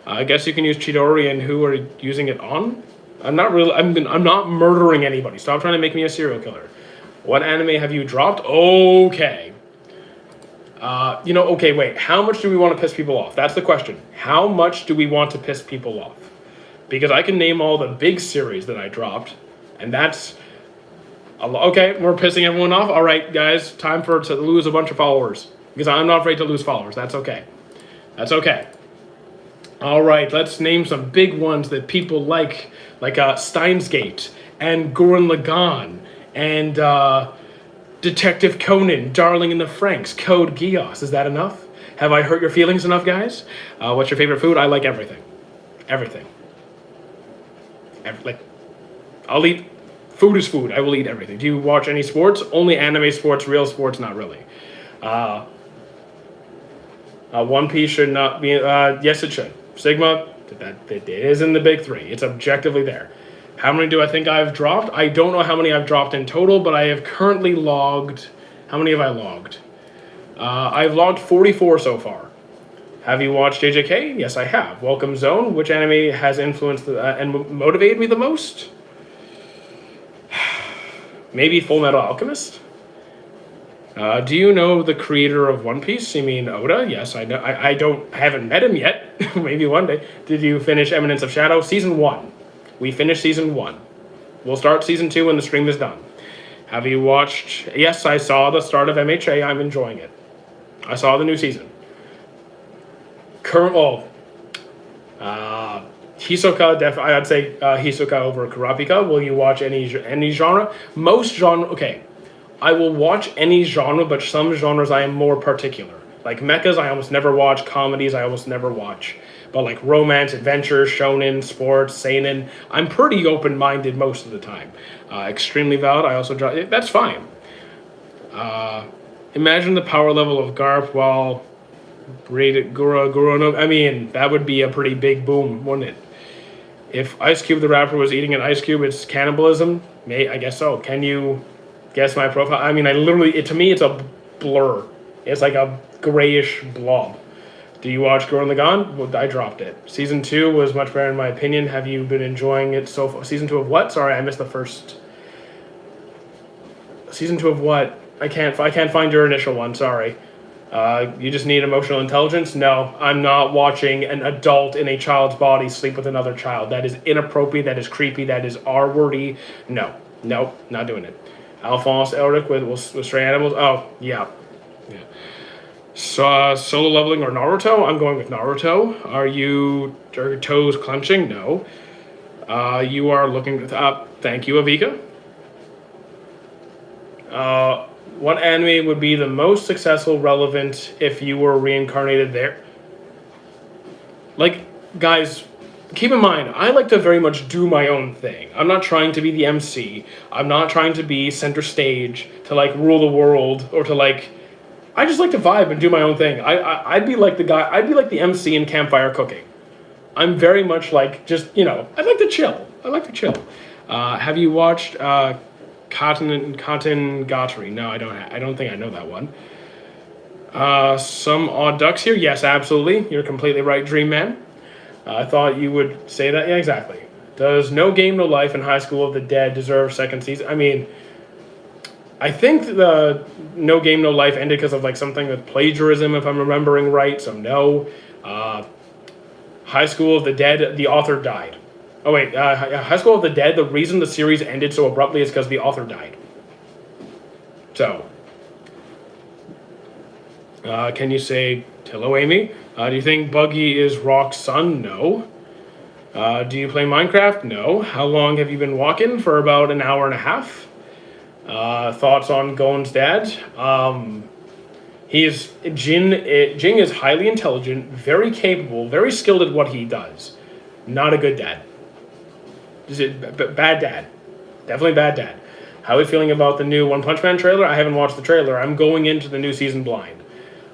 I guess you can use Chidori and who are using it on? I'm not murdering anybody. Stop trying to make me a serial killer. What anime have you dropped? Okay. Okay, wait. How much do we want to piss people off? That's the question. How much do we want to piss people off? Because I can name all the big series that I dropped, and that's... Okay, we're pissing everyone off. All right, guys, time to lose a bunch of followers. Because I'm not afraid to lose followers. That's okay. All right, let's name some big ones that people like Steins Gate and Gurren Lagann and Detective Conan, Darling in the Franxx, Code Geass. Is that enough? Have I hurt your feelings enough, guys? What's your favorite food? I like everything. Everything. I'll eat... Food is food. I will eat everything. Do you watch any sports? Only anime sports, real sports, not really. One Piece should not be... yes, it should. Sigma, it is in the big 3. It's objectively there. How many do I think I've dropped? I don't know how many I've dropped in total, but I have currently logged... How many have I logged? I've logged 44 so far. Have you watched JJK? Yes, I have. Welcome Zone. Which anime has influenced and motivated me the most? Maybe Full Metal Alchemist? Do you know the creator of One Piece? You mean Oda? Yes, I know. I haven't met him yet. Maybe one day. Did you finish Eminence of Shadow? Season 1. We finished Season 1. We'll start Season 2 when the stream is done. Have you watched... Yes, I saw the start of MHA. I'm enjoying it. I saw the new season. Hisoka, I'd say Hisoka over Kurapika. Will you watch any genre? Most genre... Okay. I will watch any genre, but some genres I am more particular. Like mechas, I almost never watch. Comedies, I almost never watch. But like romance, adventure, shonen, sports, seinen, I'm pretty open-minded most of the time. Extremely valid. I also draw... That's fine. Imagine the power level of Garp while rated Guru. I mean, that would be a pretty big boom, wouldn't it? If Ice Cube the rapper was eating an ice cube, it's cannibalism? I guess so. Can you guess my profile? I mean, to me, it's a blur. It's like a grayish blob. Do you watch Gurren Lagann? Well, I dropped it. Season 2 was much better in my opinion. Have you been enjoying it so far? Season 2 of what? Sorry, I missed the first. Season 2 of what? I can't find your initial one. Sorry. You just need emotional intelligence? No, I'm not watching an adult in a child's body sleep with another child. That is inappropriate. That is creepy. That is R-wordy. No, not doing it. Alphonse Elric with Stray Animals? Oh, yeah. So, solo leveling or Naruto? I'm going with Naruto. Are your toes clenching? No. You are looking... thank you, Avika. What anime would be the most successful relevant if you were reincarnated there? Like, guys, keep in mind, I like to very much do my own thing. I'm not trying to be the MC. I'm not trying to be center stage to like rule the world or to like. I just like to vibe and do my own thing. I'd be like the guy. I'd be like the MC in campfire cooking. I'm very much like just I like to chill. I like to chill. Have you watched Cotton Gottery? No, I don't. I don't think I know that one. Some odd ducks here. Yes, absolutely. You're completely right, Dream Man. I thought you would say that. Yeah, exactly. Does No Game No Life and High School of the Dead deserve second season? I mean, I think the No Game No Life ended because of like something with plagiarism, if I'm remembering right. So no. High School of the Dead, the author died. Oh wait, High School of the Dead. The reason the series ended so abruptly is because the author died. So, can you say hello, Amy? Do you think Buggy is Rock's son? No. Do you play Minecraft? No. How long have you been walking? For about an hour and a half. Thoughts on Gon's dad? Jing is highly intelligent, very capable, very skilled at what he does. Not a good dad. Bad dad. Definitely bad dad. How are we feeling about the new One Punch Man trailer? I haven't watched the trailer. I'm going into the new season blind.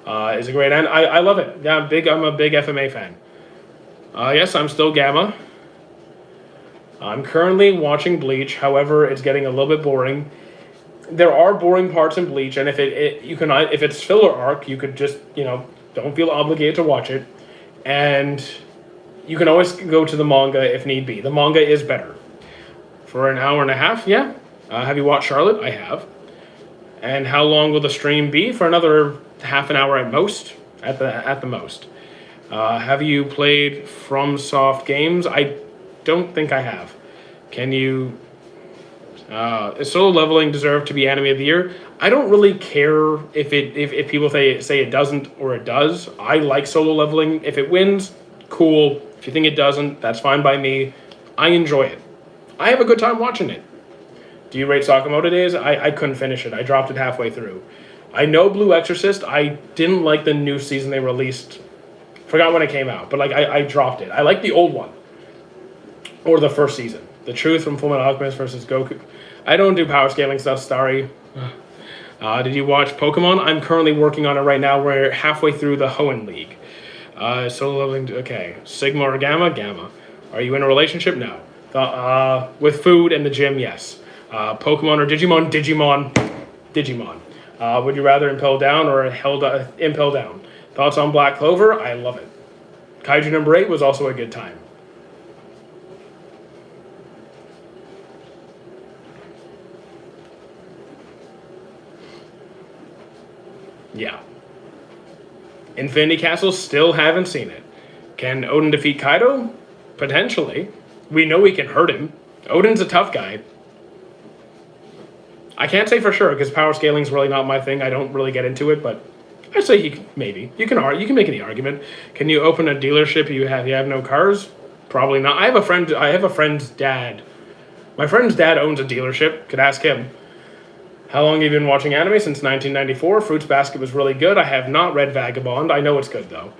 It's a great end. I love it. Yeah, I'm a big FMA fan. Yes, I'm still Gamma. I'm currently watching Bleach. However, it's getting a little bit boring. There are boring parts in Bleach, and if if it's filler arc, you could just don't feel obligated to watch it, and you can always go to the manga if need be. The manga is better. For an hour and a half, yeah. Have you watched Charlotte? I have. And how long will the stream be? For another half an hour at most. At the most. Have you played FromSoft games? I don't think I have. Can you? Is Solo Leveling deserve to be Anime of the Year? I don't really care if people say it doesn't or it does. I like Solo Leveling. If it wins, cool. If you think it doesn't, that's fine by me. I enjoy it. I have a good time watching it. Do you rate Sakamoto Days? I couldn't finish it. I dropped it halfway through. I know Blue Exorcist. I didn't like the new season they released. Forgot when it came out, but like I dropped it. I like the old one. Or the first season. The Truth from Fullmetal Alchemist versus Goku. I don't do power scaling stuff, sorry. Did you watch Pokemon? I'm currently working on it right now. We're halfway through the Hoenn League. Solo Leveling, okay. Sigma or Gamma? Gamma. Are you in a relationship? No. With food and the gym, yes. Pokemon or Digimon? Digimon. Would you rather Impel Down or Impel Down? Thoughts on Black Clover? I love it. Kaiju number 8 was also a good time. Yeah. Infinity Castle, still haven't seen it. Can Odin defeat Kaido? Potentially. We know we can hurt him. Odin's a tough guy. I can't say for sure because power scaling's really not my thing. I don't really get into it, but I'd say maybe. You can make any argument. Can you open a dealership you have no cars? Probably not. I have a friend's dad. My friend's dad owns a dealership. Could ask him. How long have you been watching anime? Since 1994. Fruits Basket was really good. I have not read Vagabond. I know it's good though.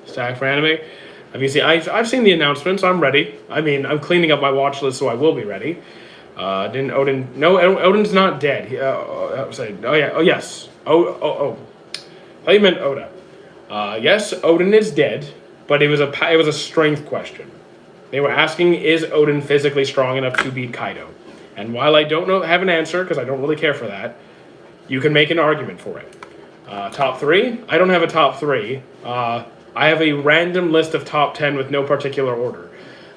Stack for anime. Have you seen? I've seen the announcements. I'm ready. I mean, I'm cleaning up my watch list, so I will be ready. Didn't Odin? No, Odin's not dead. Oh yeah. Oh yes. Oh. I thought you meant Oda. Yes, Odin is dead, but it was a strength question. They were asking, is Odin physically strong enough to beat Kaido? And while I don't have an answer, because I don't really care for that, you can make an argument for it. Top 3? I don't have a top 3. I have a random list of top 10 with no particular order.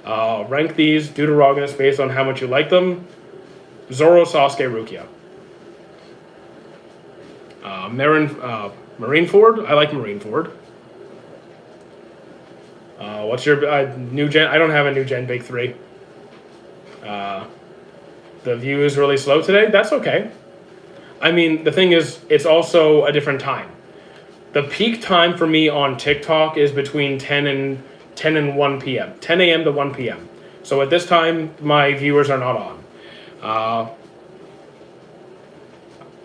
Rank these Deuterogonus based on how much you like them. Zoro, Sasuke, Rukia. Marineford? I like Marineford. What's your new gen? I don't have a new gen big 3. The view is really slow today. That's okay. I mean, the thing is, it's also a different time. The peak time for me on TikTok is between 10 and 1 p.m. 10 a.m. to 1 p.m. So at this time, my viewers are not on.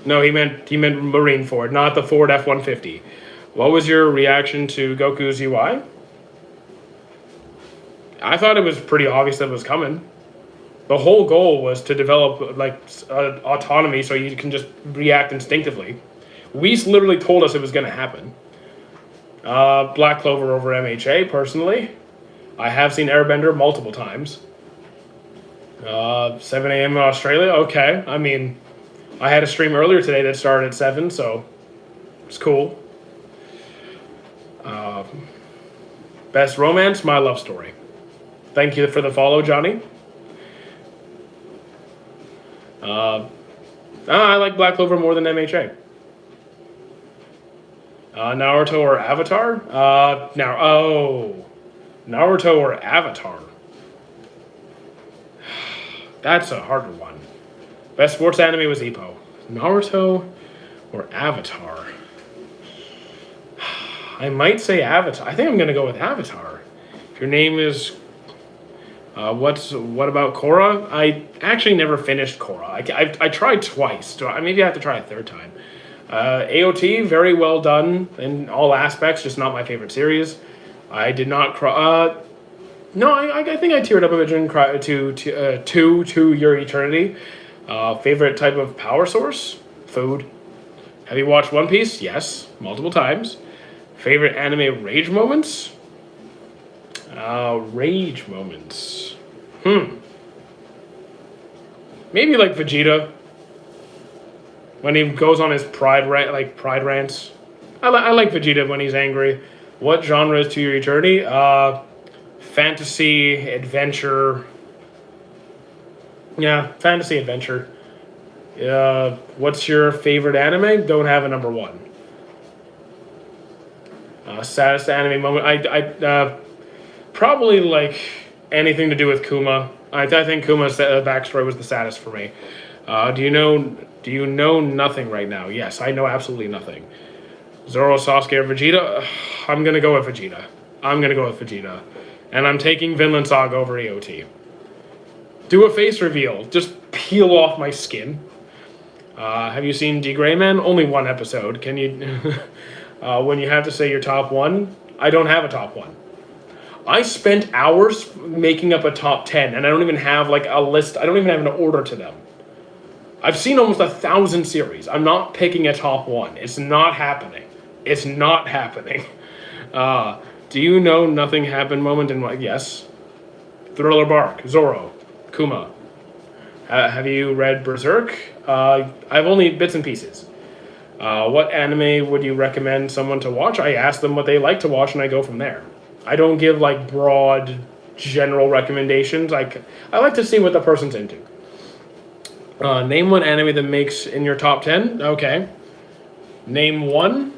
No, he meant Marineford, not the Ford F-150. What was your reaction to Goku's UI? I thought it was pretty obvious that it was coming. The whole goal was to develop like autonomy so you can just react instinctively. Whis literally told us it was going to happen. Black Clover over MHA, personally. I have seen Airbender multiple times. 7 a.m. in Australia, okay. I mean, I had a stream earlier today that started at 7, so it's cool. Best romance, My Love Story. Thank you for the follow, Johnny. I like Black Clover more than MHA. Naruto or Avatar? Naruto or Avatar? That's a harder one. Best sports anime was Ippo. Naruto or Avatar? I might say Avatar. I think I'm gonna go with Avatar. If your name is what about Korra? I actually never finished Korra. I tried twice. So maybe I have to try a third time. AOT, very well done in all aspects, just not my favorite series. I did not cry. No, I think I teared up a bit during to Your Eternity. Favorite type of power source? Food. Have you watched One Piece? Yes, multiple times. Favorite anime rage moments? Rage moments. Maybe like Vegeta. When he goes on his pride rants. I like Vegeta when he's angry. What genre is To Your Eternity? Fantasy, adventure. Yeah, fantasy, adventure. What's your favorite anime? Don't have a number one. Saddest anime moment. I probably like anything to do with Kuma. I think Kuma's backstory was the saddest for me. Do you know nothing right now? Yes, I know absolutely nothing. Zoro, Sasuke, or Vegeta? I'm gonna go with Vegeta. And I'm taking Vinland Saga over EOT. Do a face reveal. Just peel off my skin. Have you seen D. Gray Man? Only one episode. Can you... when you have to say your top one, I don't have a top one. I spent hours making up a top 10, and I don't even have like a list. I don't even have an order to them. I've seen almost 1,000 series. I'm not picking a top one. It's not happening. Do you know nothing happened moment in what? Yes. Thriller Bark, Zoro, Kuma. Have you read Berserk? I've only bits and pieces. What anime would you recommend someone to watch? I ask them what they like to watch and I go from there. I don't give like broad, general recommendations. I like to see what the person's into. Name one anime that makes in your top 10. Okay. Name one.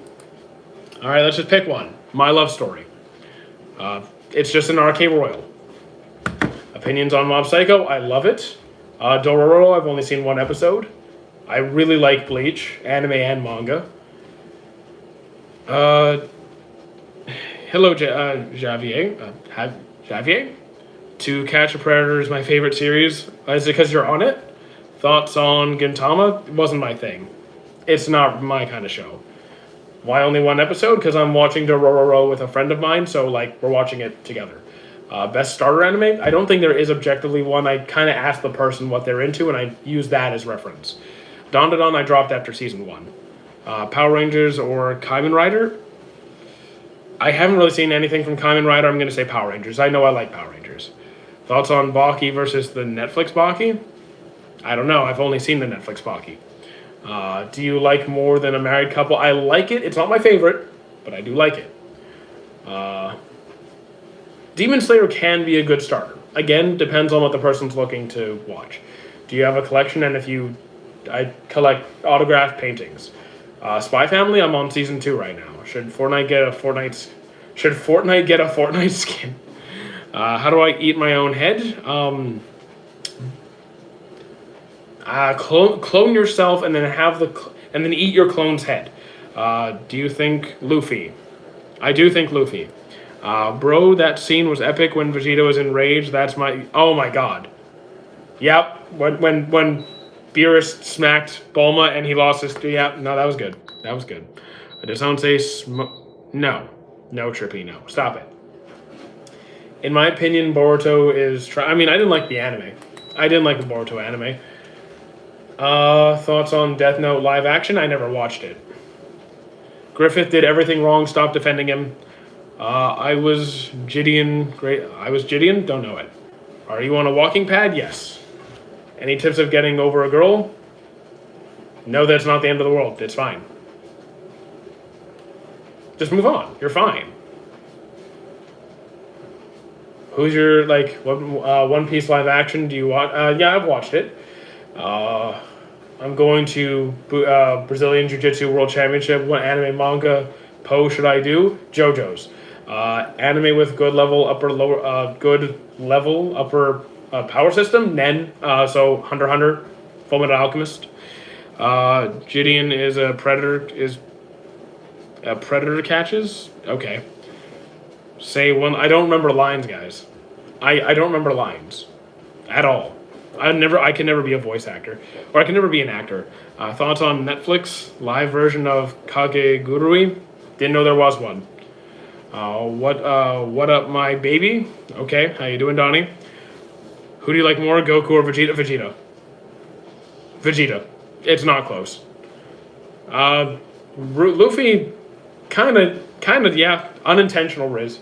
All right, let's just pick one. My Love Story. It's just an arcade royal. Opinions on Mob Psycho. I love it. Dororo. I've only seen one episode. I really like Bleach, anime and manga. Hello, Javier. Javier? To Catch a Predator is my favorite series. Is it because you're on it? Thoughts on Gintama? It wasn't my thing. It's not my kind of show. Why only one episode? Because I'm watching Dororo with a friend of mine, so like we're watching it together. Best starter anime? I don't think there is objectively one. I kind of ask the person what they're into, and I use that as reference. Dandadan I dropped after season 1. Power Rangers or Kamen Rider? I haven't really seen anything from Kamen Rider. I'm going to say Power Rangers. I know I like Power Rangers. Thoughts on Baki versus the Netflix Baki? I don't know. I've only seen the Netflix Baki. Do you like More Than a Married Couple? I like it. It's not my favorite, but I do like it. Demon Slayer can be a good starter. Again, depends on what the person's looking to watch. Do you have a collection? And I collect autographed paintings. Spy Family, I'm on season 2 right now. Should Fortnite get a Fortnite skin? How do I eat my own head? Clone yourself and then eat your clone's head. Do you think Luffy? I do think Luffy. Bro, that scene was epic when Vegeta was enraged. Oh my god. Yep. When Beerus smacked Bulma and he lost his... Yeah, no, that was good. Did someone say No. No, Trippy, no. Stop it. In my opinion, Boruto is... I mean, I didn't like the anime. I didn't like the Boruto anime. Thoughts on Death Note live action? I never watched it. Griffith did everything wrong. Stop defending him. I was Gideon. Great. I was Gideon? Don't know it. Are you on a walking pad? Yes. Any tips of getting over a girl? No, that's not the end of the world. It's fine. Just move on. You're fine. Who's your, like, One Piece live action do you watch? Yeah, I've watched it. I'm going to Brazilian Jiu-Jitsu World Championship. What anime manga pose should I do? JoJo's. Anime with good level upper power system. Nen. So Hunter x Hunter, Fullmetal Alchemist. Gideon is a predator. Predator catches. Okay. Say one. I don't remember lines, guys. I don't remember lines at all. I can never be a voice actor, or I can never be an actor. Thoughts on Netflix live version of Kagegurui? Didn't know there was one. What up, my baby? Okay, how you doing, Donnie? Who do you like more, Goku or Vegeta? Vegeta. Vegeta. It's not close. Luffy, kind of, yeah, unintentional Riz.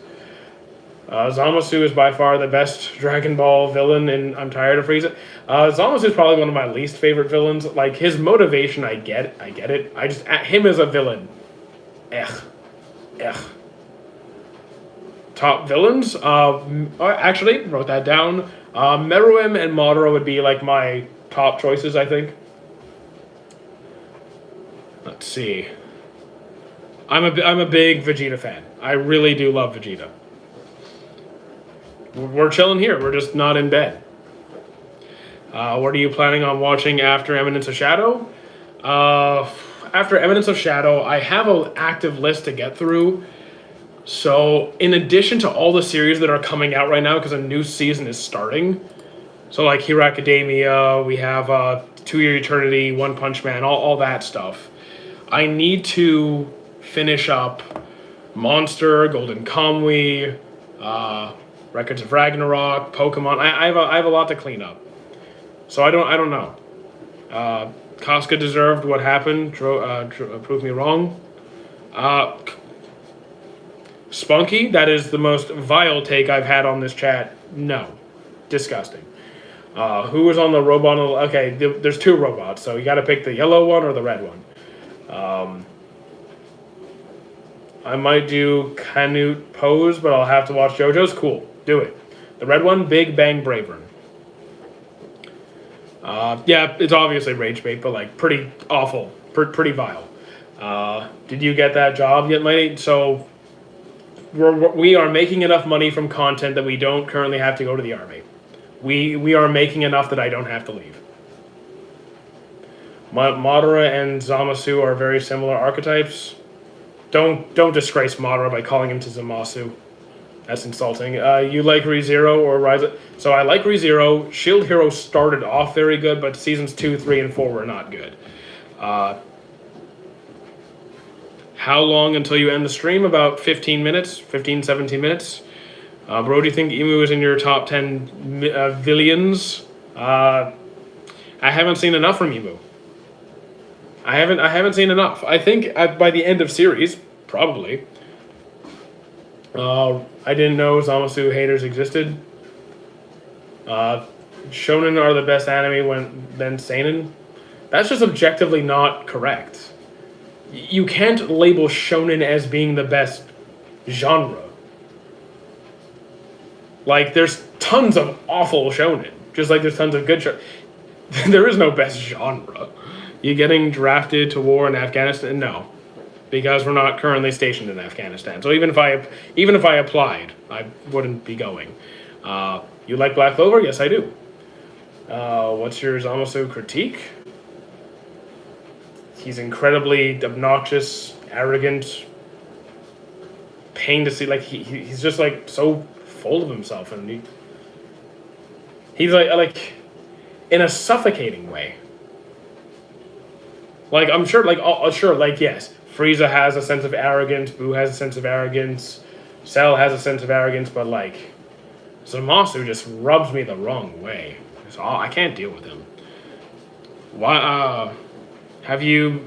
Zamasu is by far the best Dragon Ball villain, and I'm tired of Frieza. Zamasu is probably one of my least favorite villains. Like, his motivation, I get it. I just, him as a villain, ugh. Top villains? Actually, wrote that down. Meruem and Madara would be, like, my top choices, I think. Let's see. I'm a big Vegeta fan. I really do love Vegeta. We're chilling here. We're just not in bed. What are you planning on watching after Eminence of Shadow? After Eminence of Shadow, I have an active list to get through. So, in addition to all the series that are coming out right now, because a new season is starting, so like Hero Academia, we have 2 Year Eternity, One Punch Man, all that stuff. I need to finish up Monster, Golden Kamuy, Records of Ragnarok, Pokemon. I have a lot to clean up, so I don't know. Casca deserved what happened. Prove me wrong. Spunky, that is the most vile take I've had on this chat. No, disgusting. Who was on the robot? Okay, there's 2 robots, so you got to pick the yellow one or the red one. I might do Canute Pose, but I'll have to watch JoJo's. Cool, do it. The red one, Big Bang Bravern. Yeah, it's obviously rage bait, but like pretty awful, pretty vile. Did you get that job yet, mate? So we are making enough money from content that we don't currently have to go to the army. We are making enough that I don't have to leave. Madara and Zamasu are very similar archetypes. Don't disgrace Madara by calling him to Zamasu. That's insulting. You like ReZero or Rise? So I like ReZero. Shield Hero started off very good, but seasons 2, 3, and 4 were not good. How long until you end the stream? About 15 minutes, 15, 17 minutes. Bro, do you think Emu is in your top 10 villains? I haven't seen enough from Emu. I haven't seen enough. I think by the end of series, probably. I didn't know Zamasu haters existed. Shonen are the best anime then seinen. That's just objectively not correct. You can't label shonen as being the best genre. Like, there's tons of awful shonen, just like there's tons of good shonen. There is no best genre. You getting drafted to war in Afghanistan? No, because we're not currently stationed in Afghanistan. So even if I applied, I wouldn't be going. You like Black Clover? Yes, I do. What's your Zamasu critique? He's incredibly obnoxious, arrogant, pain to see. Like he's just like so full of himself, and he's like in a suffocating way. Like I'm sure, like sure, like yes, Frieza has a sense of arrogance. Boo has a sense of arrogance. Cell has a sense of arrogance, but like Zamasu just rubs me the wrong way. So I can't deal with him. Why? Have you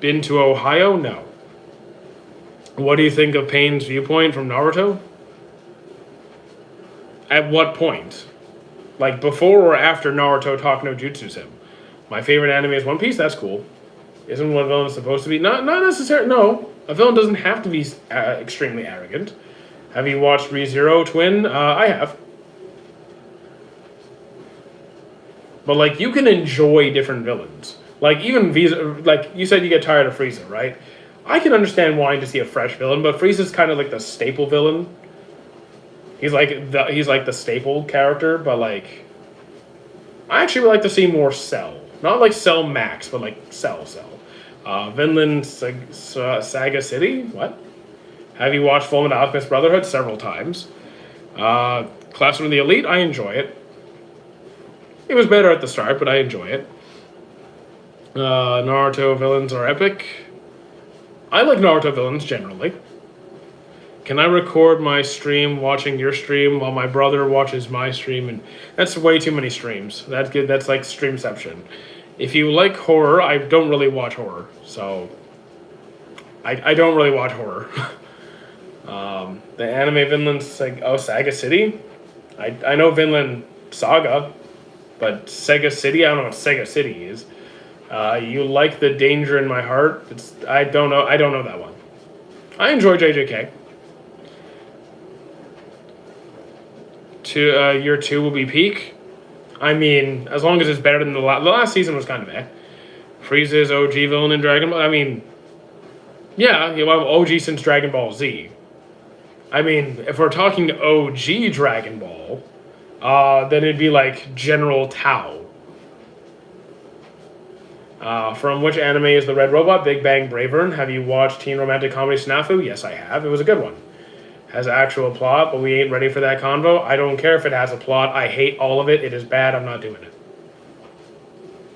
been to Ohio? No. What do you think of Pain's viewpoint from Naruto? At what point? Like before or after Naruto talking no Jutsu's him? My favorite anime is One Piece. That's cool. Isn't what a villain supposed to be? Not necessarily. No, a villain doesn't have to be extremely arrogant. Have you watched ReZero Twin? I have. But like, you can enjoy different villains. Like even Frieza, like you said, you get tired of Frieza, right? I can understand wanting to see a fresh villain, but Frieza's kind of like the staple villain. He's like the staple character, but like, I actually would like to see more Cell. Not like Cell Max, but like Cell. Vinland Saga City? What? Have you watched Fullmetal Alchemist Brotherhood? Several times. Classroom of the Elite? I enjoy it. It was better at the start, but I enjoy it. Naruto villains are epic. I like Naruto villains generally. Can I record my stream watching your stream while my brother watches my stream? And that's way too many streams. That's good. That's like streamception. If you like horror, I don't really watch horror, so I don't really watch horror. The anime Vinland Saga City. I know Vinland Saga, but Sega City. I don't know what Sega City is. You like the Danger in My Heart? I don't know. I don't know that one. I enjoy JJK. Year 2 will be peak. I mean, as long as it's better than the last season was kind of eh. Frieza's OG villain in Dragon Ball. I mean, yeah, you have OG since Dragon Ball Z. I mean, if we're talking OG Dragon Ball, then it'd be like General Tao. From which anime is the Red Robot? Big Bang Bravern. Have you watched teen romantic comedy Snafu? Yes, I have. It was a good one. Has actual plot, but we ain't ready for that convo. I don't care if it has a plot. I hate all of it. It is bad. I'm not doing it.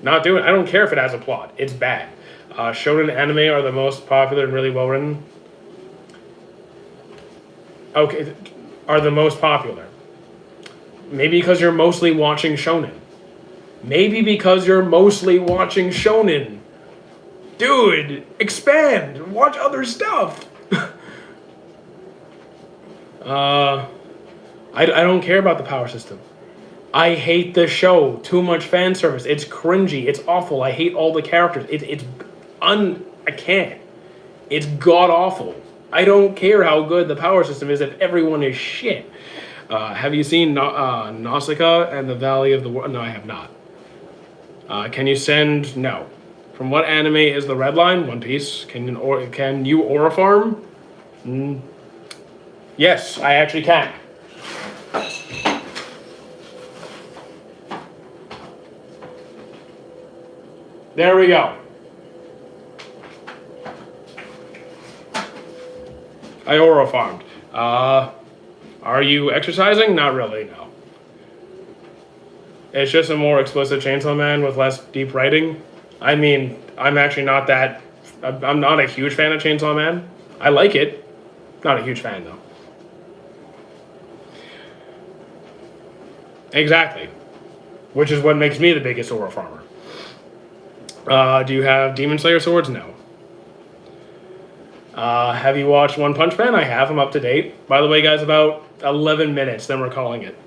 Not doing it. I don't care if it has a plot. It's bad. Shonen anime are the most popular and really well written. Okay, are the most popular. Maybe because you're mostly watching shonen. Maybe because you're mostly watching shonen. Dude, expand. Watch other stuff. I don't care about the power system. I hate the show. Too much fan service. It's cringy. It's awful. I hate all the characters. I can't. It's god awful. I don't care how good the power system is if everyone is shit. Have you seen Nausicaa and the Valley of the World? No, I have not. Can you send? No. From what anime is the Red Line? One Piece. Can you Aura Farm? Yes, I actually can. There we go. I Aura farmed. Are you exercising? Not really, no. It's just a more explicit Chainsaw Man with less deep writing. I mean, I'm actually not that... I'm not a huge fan of Chainsaw Man. I like it. Not a huge fan, though. Exactly. Which is what makes me the biggest Aura farmer. Do you have Demon Slayer swords? No. Have you watched One Punch Man? I have. I'm up to date. By the way, guys, about 11 minutes, then we're calling it.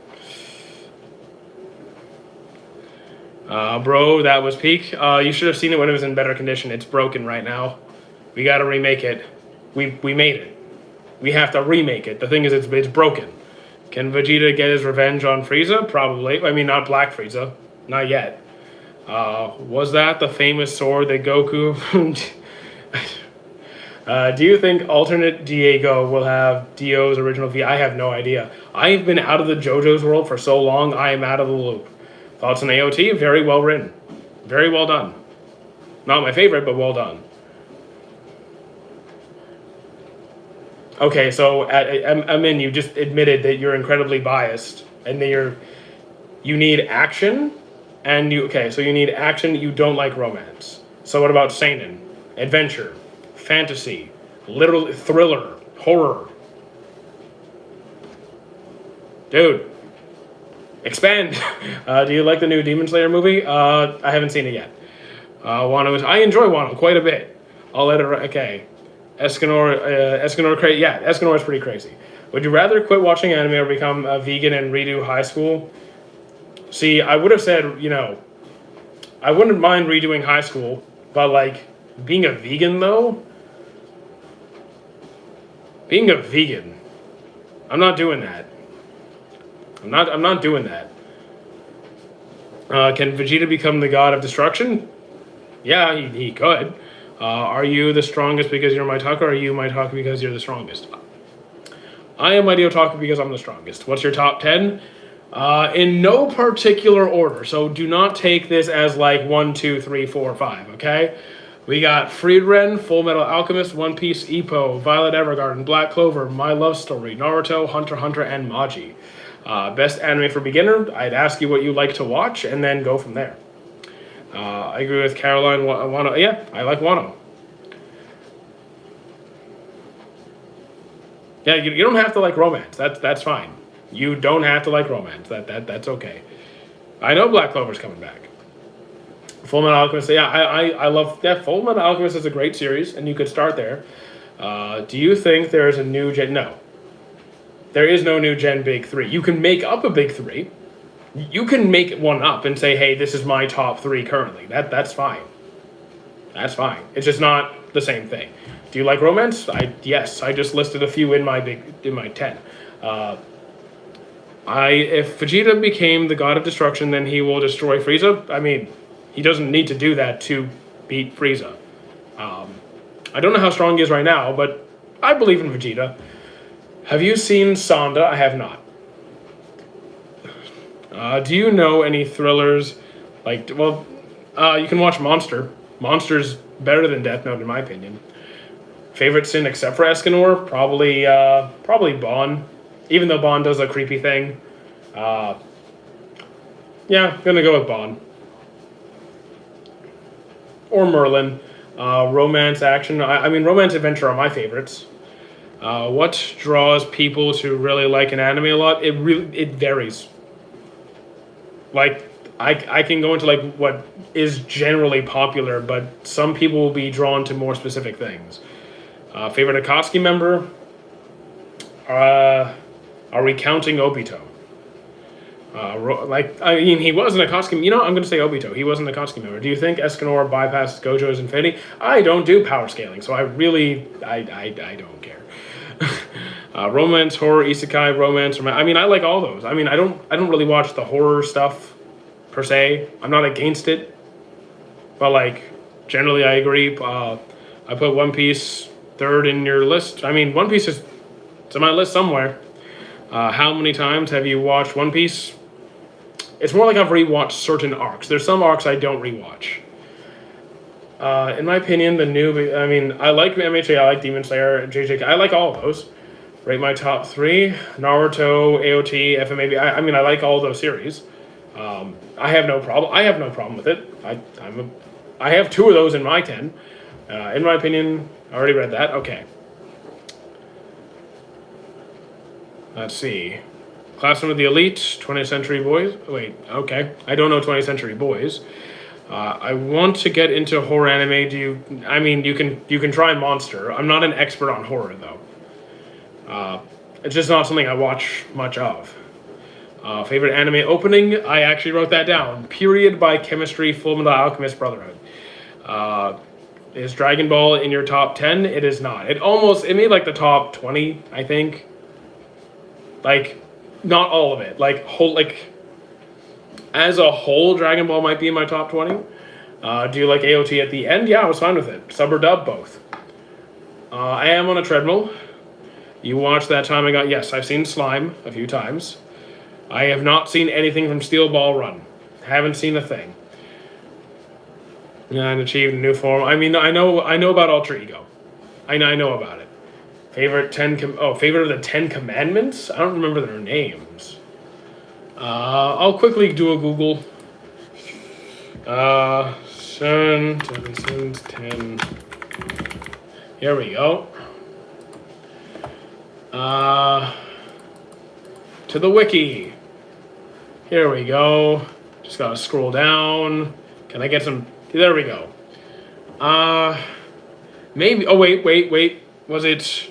Bro, that was peak. You should have seen it when it was in better condition. It's broken right now. We gotta remake it. We made it. We have to remake it. The thing is, it's broken. Can Vegeta get his revenge on Frieza? Probably. I mean, not Black Frieza. Not yet. Was that the famous sword that Goku... do you think alternate Diego will have Dio's original V? I have no idea. I've been out of the JoJo's world for so long, I am out of the loop. Thoughts on AOT? Very well written. Very well done. Not my favorite, but well done. Okay, so Amin, you just admitted that you're incredibly biased, and that you need action, and so you need action. You don't like romance. So what about seinen, adventure, fantasy, literally thriller, horror. Dude, expand. Do you like the new Demon Slayer movie? I haven't seen it yet. I enjoy Wano quite a bit. I'll let it. Okay, Escanor. Yeah, Escanor is pretty crazy. Would you rather quit watching anime or become a vegan and redo high school? See, I would have said, I wouldn't mind redoing high school, but like being a vegan though. Being a vegan, I'm not doing that. I'm not doing that. Can Vegeta become the god of destruction? Yeah, he could. Are you the strongest because you're Maitaka, or are you Maitaka because you're the strongest? I am Mighty Otaku because I'm the strongest. What's your top 10? In no particular order, so do not take this as like 1, 2, 3, 4, 5, okay? We got Friedren, Full Metal Alchemist, One Piece, Ippo, Violet Evergarden, Black Clover, My Love Story, Naruto, Hunter x Hunter, and Maji. Best anime for beginner, I'd ask you what you like to watch and then go from there. I agree with Caroline. Wano. Yeah, I like Wano. Yeah, you don't have to like romance. That's fine. You don't have to like romance. That's okay. I know Black Clover's coming back. Full Metal Alchemist. Yeah, I love that. Full Metal Alchemist is a great series, and you could start there. Do you think there is a new gen? No. There is no new gen big three. You can make up a big three. You can make one up and say, hey, this is my top 3 currently. That's fine. That's fine. It's just not the same thing. Do you like romance? Yes. I just listed a few in my 10. If Vegeta became the god of destruction, then he will destroy Frieza. I mean, he doesn't need to do that to beat Frieza. I don't know how strong he is right now, but I believe in Vegeta. Have you seen Sonda? I have not. Do you know any thrillers? You can watch Monster. Monster's better than Death Note in my opinion. Favorite sin except for Escanor? Probably Bon. Even though Bon does a creepy thing. Yeah, I'm gonna go with Bon. Or Merlin. Romance, action. I mean, romance, adventure are my favorites. What draws people to really like an anime a lot? It varies. Like, I can go into like what is generally popular, but some people will be drawn to more specific things. Favorite Akatsuki member? Are we counting Obito? He was an Akatsuki. I'm going to say Obito. He was an Akatsuki member. Do you think Escanor bypasses Gojo's Infinity? I don't do power scaling, so I don't care. Romance, horror, isekai, romance. I like all those. I don't really watch the horror stuff per se. I'm not against it, but generally I agree. I put One Piece third in your list. One Piece it's on my list somewhere. How many times have you watched One Piece? It's more like I've rewatched certain arcs. There's some arcs I don't rewatch. In my opinion, I like MHA, I like Demon Slayer, JJK. I like all of those. Rate my top 3: Naruto, AOT, FMAB. I like all those series. I have no problem with it. I have 2 of those in my 10. In my opinion, I already read that. Okay. Let's see. Classroom of the Elite, 20th Century Boys. Wait, okay. I don't know 20th Century Boys. I want to get into horror anime. You can try Monster. I'm not an expert on horror though. It's just not something I watch much of. Favorite anime opening? I actually wrote that down. Period by Chemistry, Fullmetal Alchemist Brotherhood. Is Dragon Ball in your top 10? It is not. It made the top 20, I think. Not all of it. As a whole, Dragon Ball might be in my top 20. Do you like AOT at the end? Yeah, I was fine with it. Sub or dub, both. I am on a treadmill. You watched that time I got... Yes, I've seen Slime a few times. I have not seen anything from Steel Ball Run. Haven't seen a thing. And achieved a new form. I know about Ultra Ego. I know about it. Favorite favorite of the 10 Commandments? I don't remember their names. I'll quickly do a Google. 7 sins, 10. Here we go. To the wiki. Here we go. Just gotta scroll down. Can I get some? There we go. Maybe. Oh wait. Was it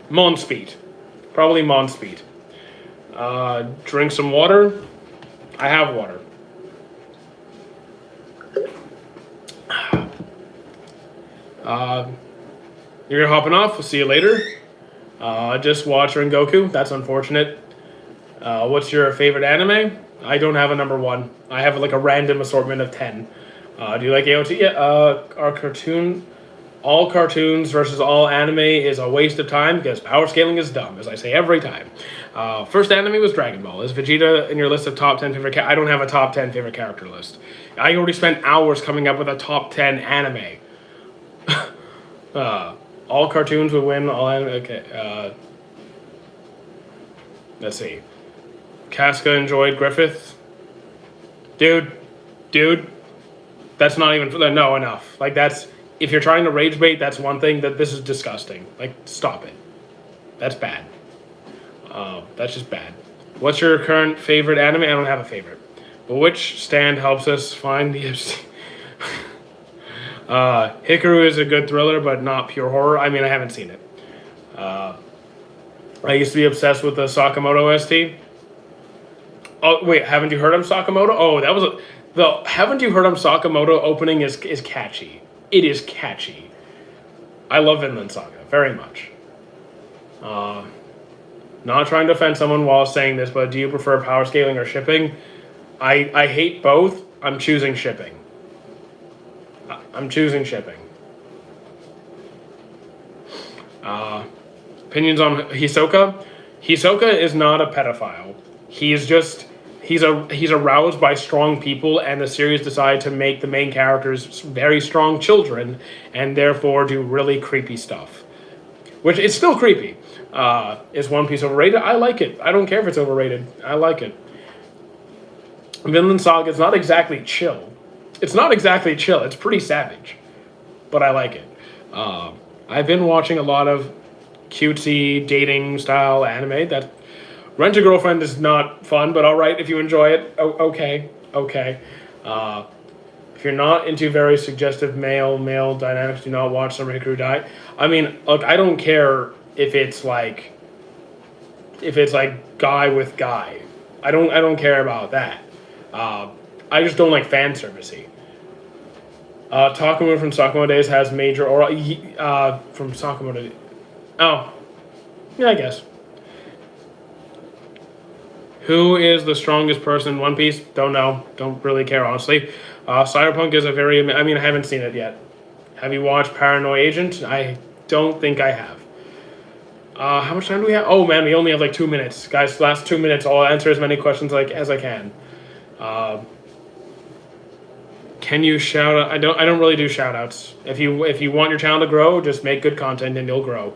Monspeed? Probably Monspeed. Drink some water. I have water. You're hopping off. We'll see you later. Just watch Rengoku. That's unfortunate. What's your favorite anime? I don't have a number one. I have like a random assortment of 10. Do you like AOT? Yeah. All cartoons versus all anime is a waste of time because power scaling is dumb, as I say every time. First anime was Dragon Ball. Is Vegeta in your list of top 10 favorite I don't have a top 10 favorite character list. I already spent hours coming up with a top 10 anime. All cartoons would win, all anime. Okay. Let's see. Casca enjoyed Griffith. Dude. That's not even, no, enough. Like, that's, if you're trying to rage bait, that's one thing. That this is disgusting. Like, stop it. That's bad. That's just bad. What's your current favorite anime? I don't have a favorite. But which stand helps us find the Hikaru is a good thriller, but not pure horror. I mean, I haven't seen it. I used to be obsessed with the Sakamoto ST. Oh, wait, haven't you heard of Sakamoto? Oh, that was the Haven't You Heard of Sakamoto opening is catchy. It is catchy. I love Vinland Saga very much. Not trying to offend someone while saying this, but do you prefer power scaling or shipping? I hate both. I'm choosing shipping. Opinions on Hisoka? Hisoka is not a pedophile. He's aroused by strong people, and the series decided to make the main characters very strong children, and therefore do really creepy stuff. Which is still creepy. Is One Piece overrated? I like it. I don't care if it's overrated. I like it. Vinland Saga is not exactly chill. It's pretty savage. But I like it. I've been watching a lot of cutesy dating style anime. That Rent a Girlfriend is not fun, but alright if you enjoy it. Okay. If you're not into very suggestive male dynamics, do not watch Summer Hikaru Die. I mean, look, I don't care if it's like guy with guy. I don't care about that. I just don't like fan servicey. Takuma from Sakamoto Days has major oral from Sakamoto. Oh, yeah, I guess. Who is the strongest person in One Piece? Don't know. Don't really care, honestly. Cyberpunk is I mean, I haven't seen it yet. Have you watched Paranoid Agent? I don't think I have. How much time do we have? Oh, man, we only have like 2 minutes. Guys, last 2 minutes, I'll answer as many questions as I can. Can you shout out? I don't really do shout outs. If you want your channel to grow, just make good content and you'll grow.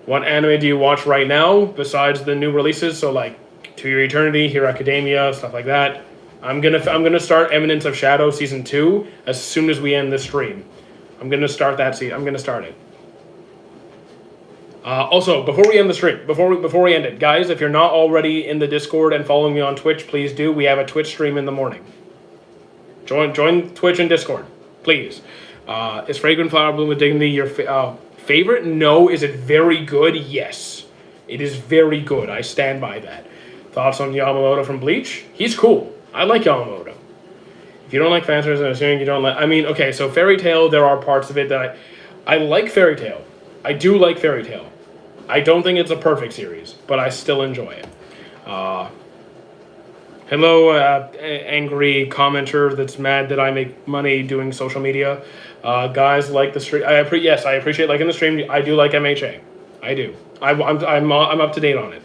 What anime do you watch right now besides the new releases? So like To Your Eternity, Hero Academia, stuff like that. I'm gonna start Eminence of Shadow season 2 as soon as we end this stream. I'm gonna start that season. I'm gonna start it. Also, before we end the stream, before we end it, guys, if you're not already in the Discord and following me on Twitch, please do. We have a Twitch stream in the morning. Join Twitch and Discord, please. Is Fragrant Flower Bloom with Dignity your favorite? No. Is it very good? Yes. It is very good. I stand by that. Thoughts on Yamamoto from Bleach? He's cool. I like Yamamoto. If you don't like fan service, I'm assuming you don't like... I mean, okay, so Fairy Tail, there are parts of it that I like Fairy Tail. I do like Fairy Tail. I don't think it's a perfect series, but I still enjoy it. Hello, angry commenter that's mad that I make money doing social media. Guys, like the stream. Yes, I appreciate liking the stream. I do like MHA. I do. I'm up to date on it.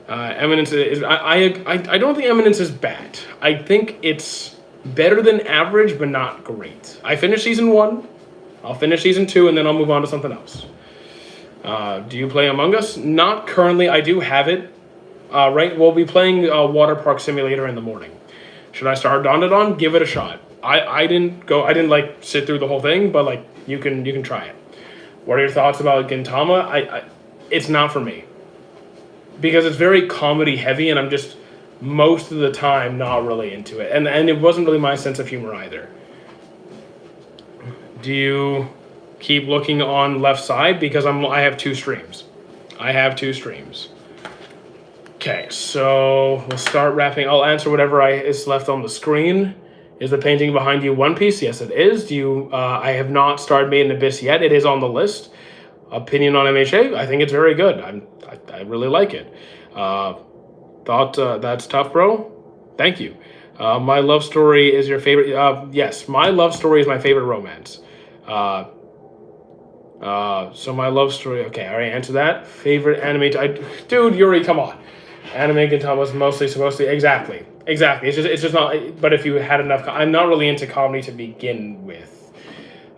Eminence is. I don't think Eminence is bad. I think it's better than average, but not great. I finished season 1. I'll finish season 2, and then I'll move on to something else. Do you play Among Us? Not currently. I do have it. Right, we'll be playing Water Park Simulator in the morning. Should I start Dawn to Dawn? Give it a shot. I didn't like sit through the whole thing, but like you can try it. What are your thoughts about Gintama? It's not for me because it's very comedy heavy, and I'm just most of the time not really into it, and it wasn't really my sense of humor either. Do you keep looking on left side because I have two streams. I have two streams. Okay, so we'll start wrapping. I'll answer whatever is left on the screen. Is the painting behind you One Piece? Yes, it is. Do you? I have not started Made in Abyss yet. It is on the list. Opinion on MHA? I think it's very good. I really like it. Thought that's tough, bro. Thank you. My love story is your favorite. Yes, my love story is my favorite romance. So my love story. Okay, I already answered that. Favorite anime. Dude, Yuri, come on. Anime Gintama was mostly supposed to exactly. It's just not. But if you had enough, I'm not really into comedy to begin with.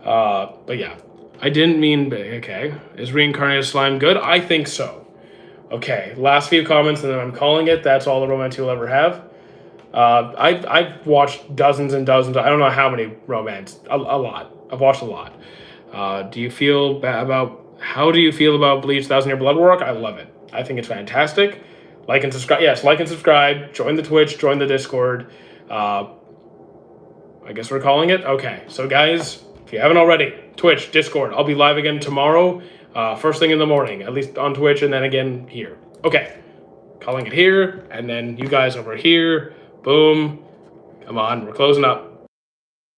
But yeah, I didn't mean. Okay, is reincarnated slime good? I think so. Okay, last few comments and then I'm calling it. That's all the romance you'll ever have. I've watched dozens and dozens. I don't know how many romance. A lot. I've watched a lot. Do you feel how do you feel about Bleach 1,000 Year Blood Work? I love it. I think it's fantastic. Like and subscribe. Yes, like and subscribe. Join the Twitch. Join the Discord. I guess we're calling it. Okay. So guys, if you haven't already, Twitch, Discord. I'll be live again tomorrow, first thing in the morning, at least on Twitch, and then again here. Okay. Calling it here, and then you guys over here. Boom. Come on, we're closing up.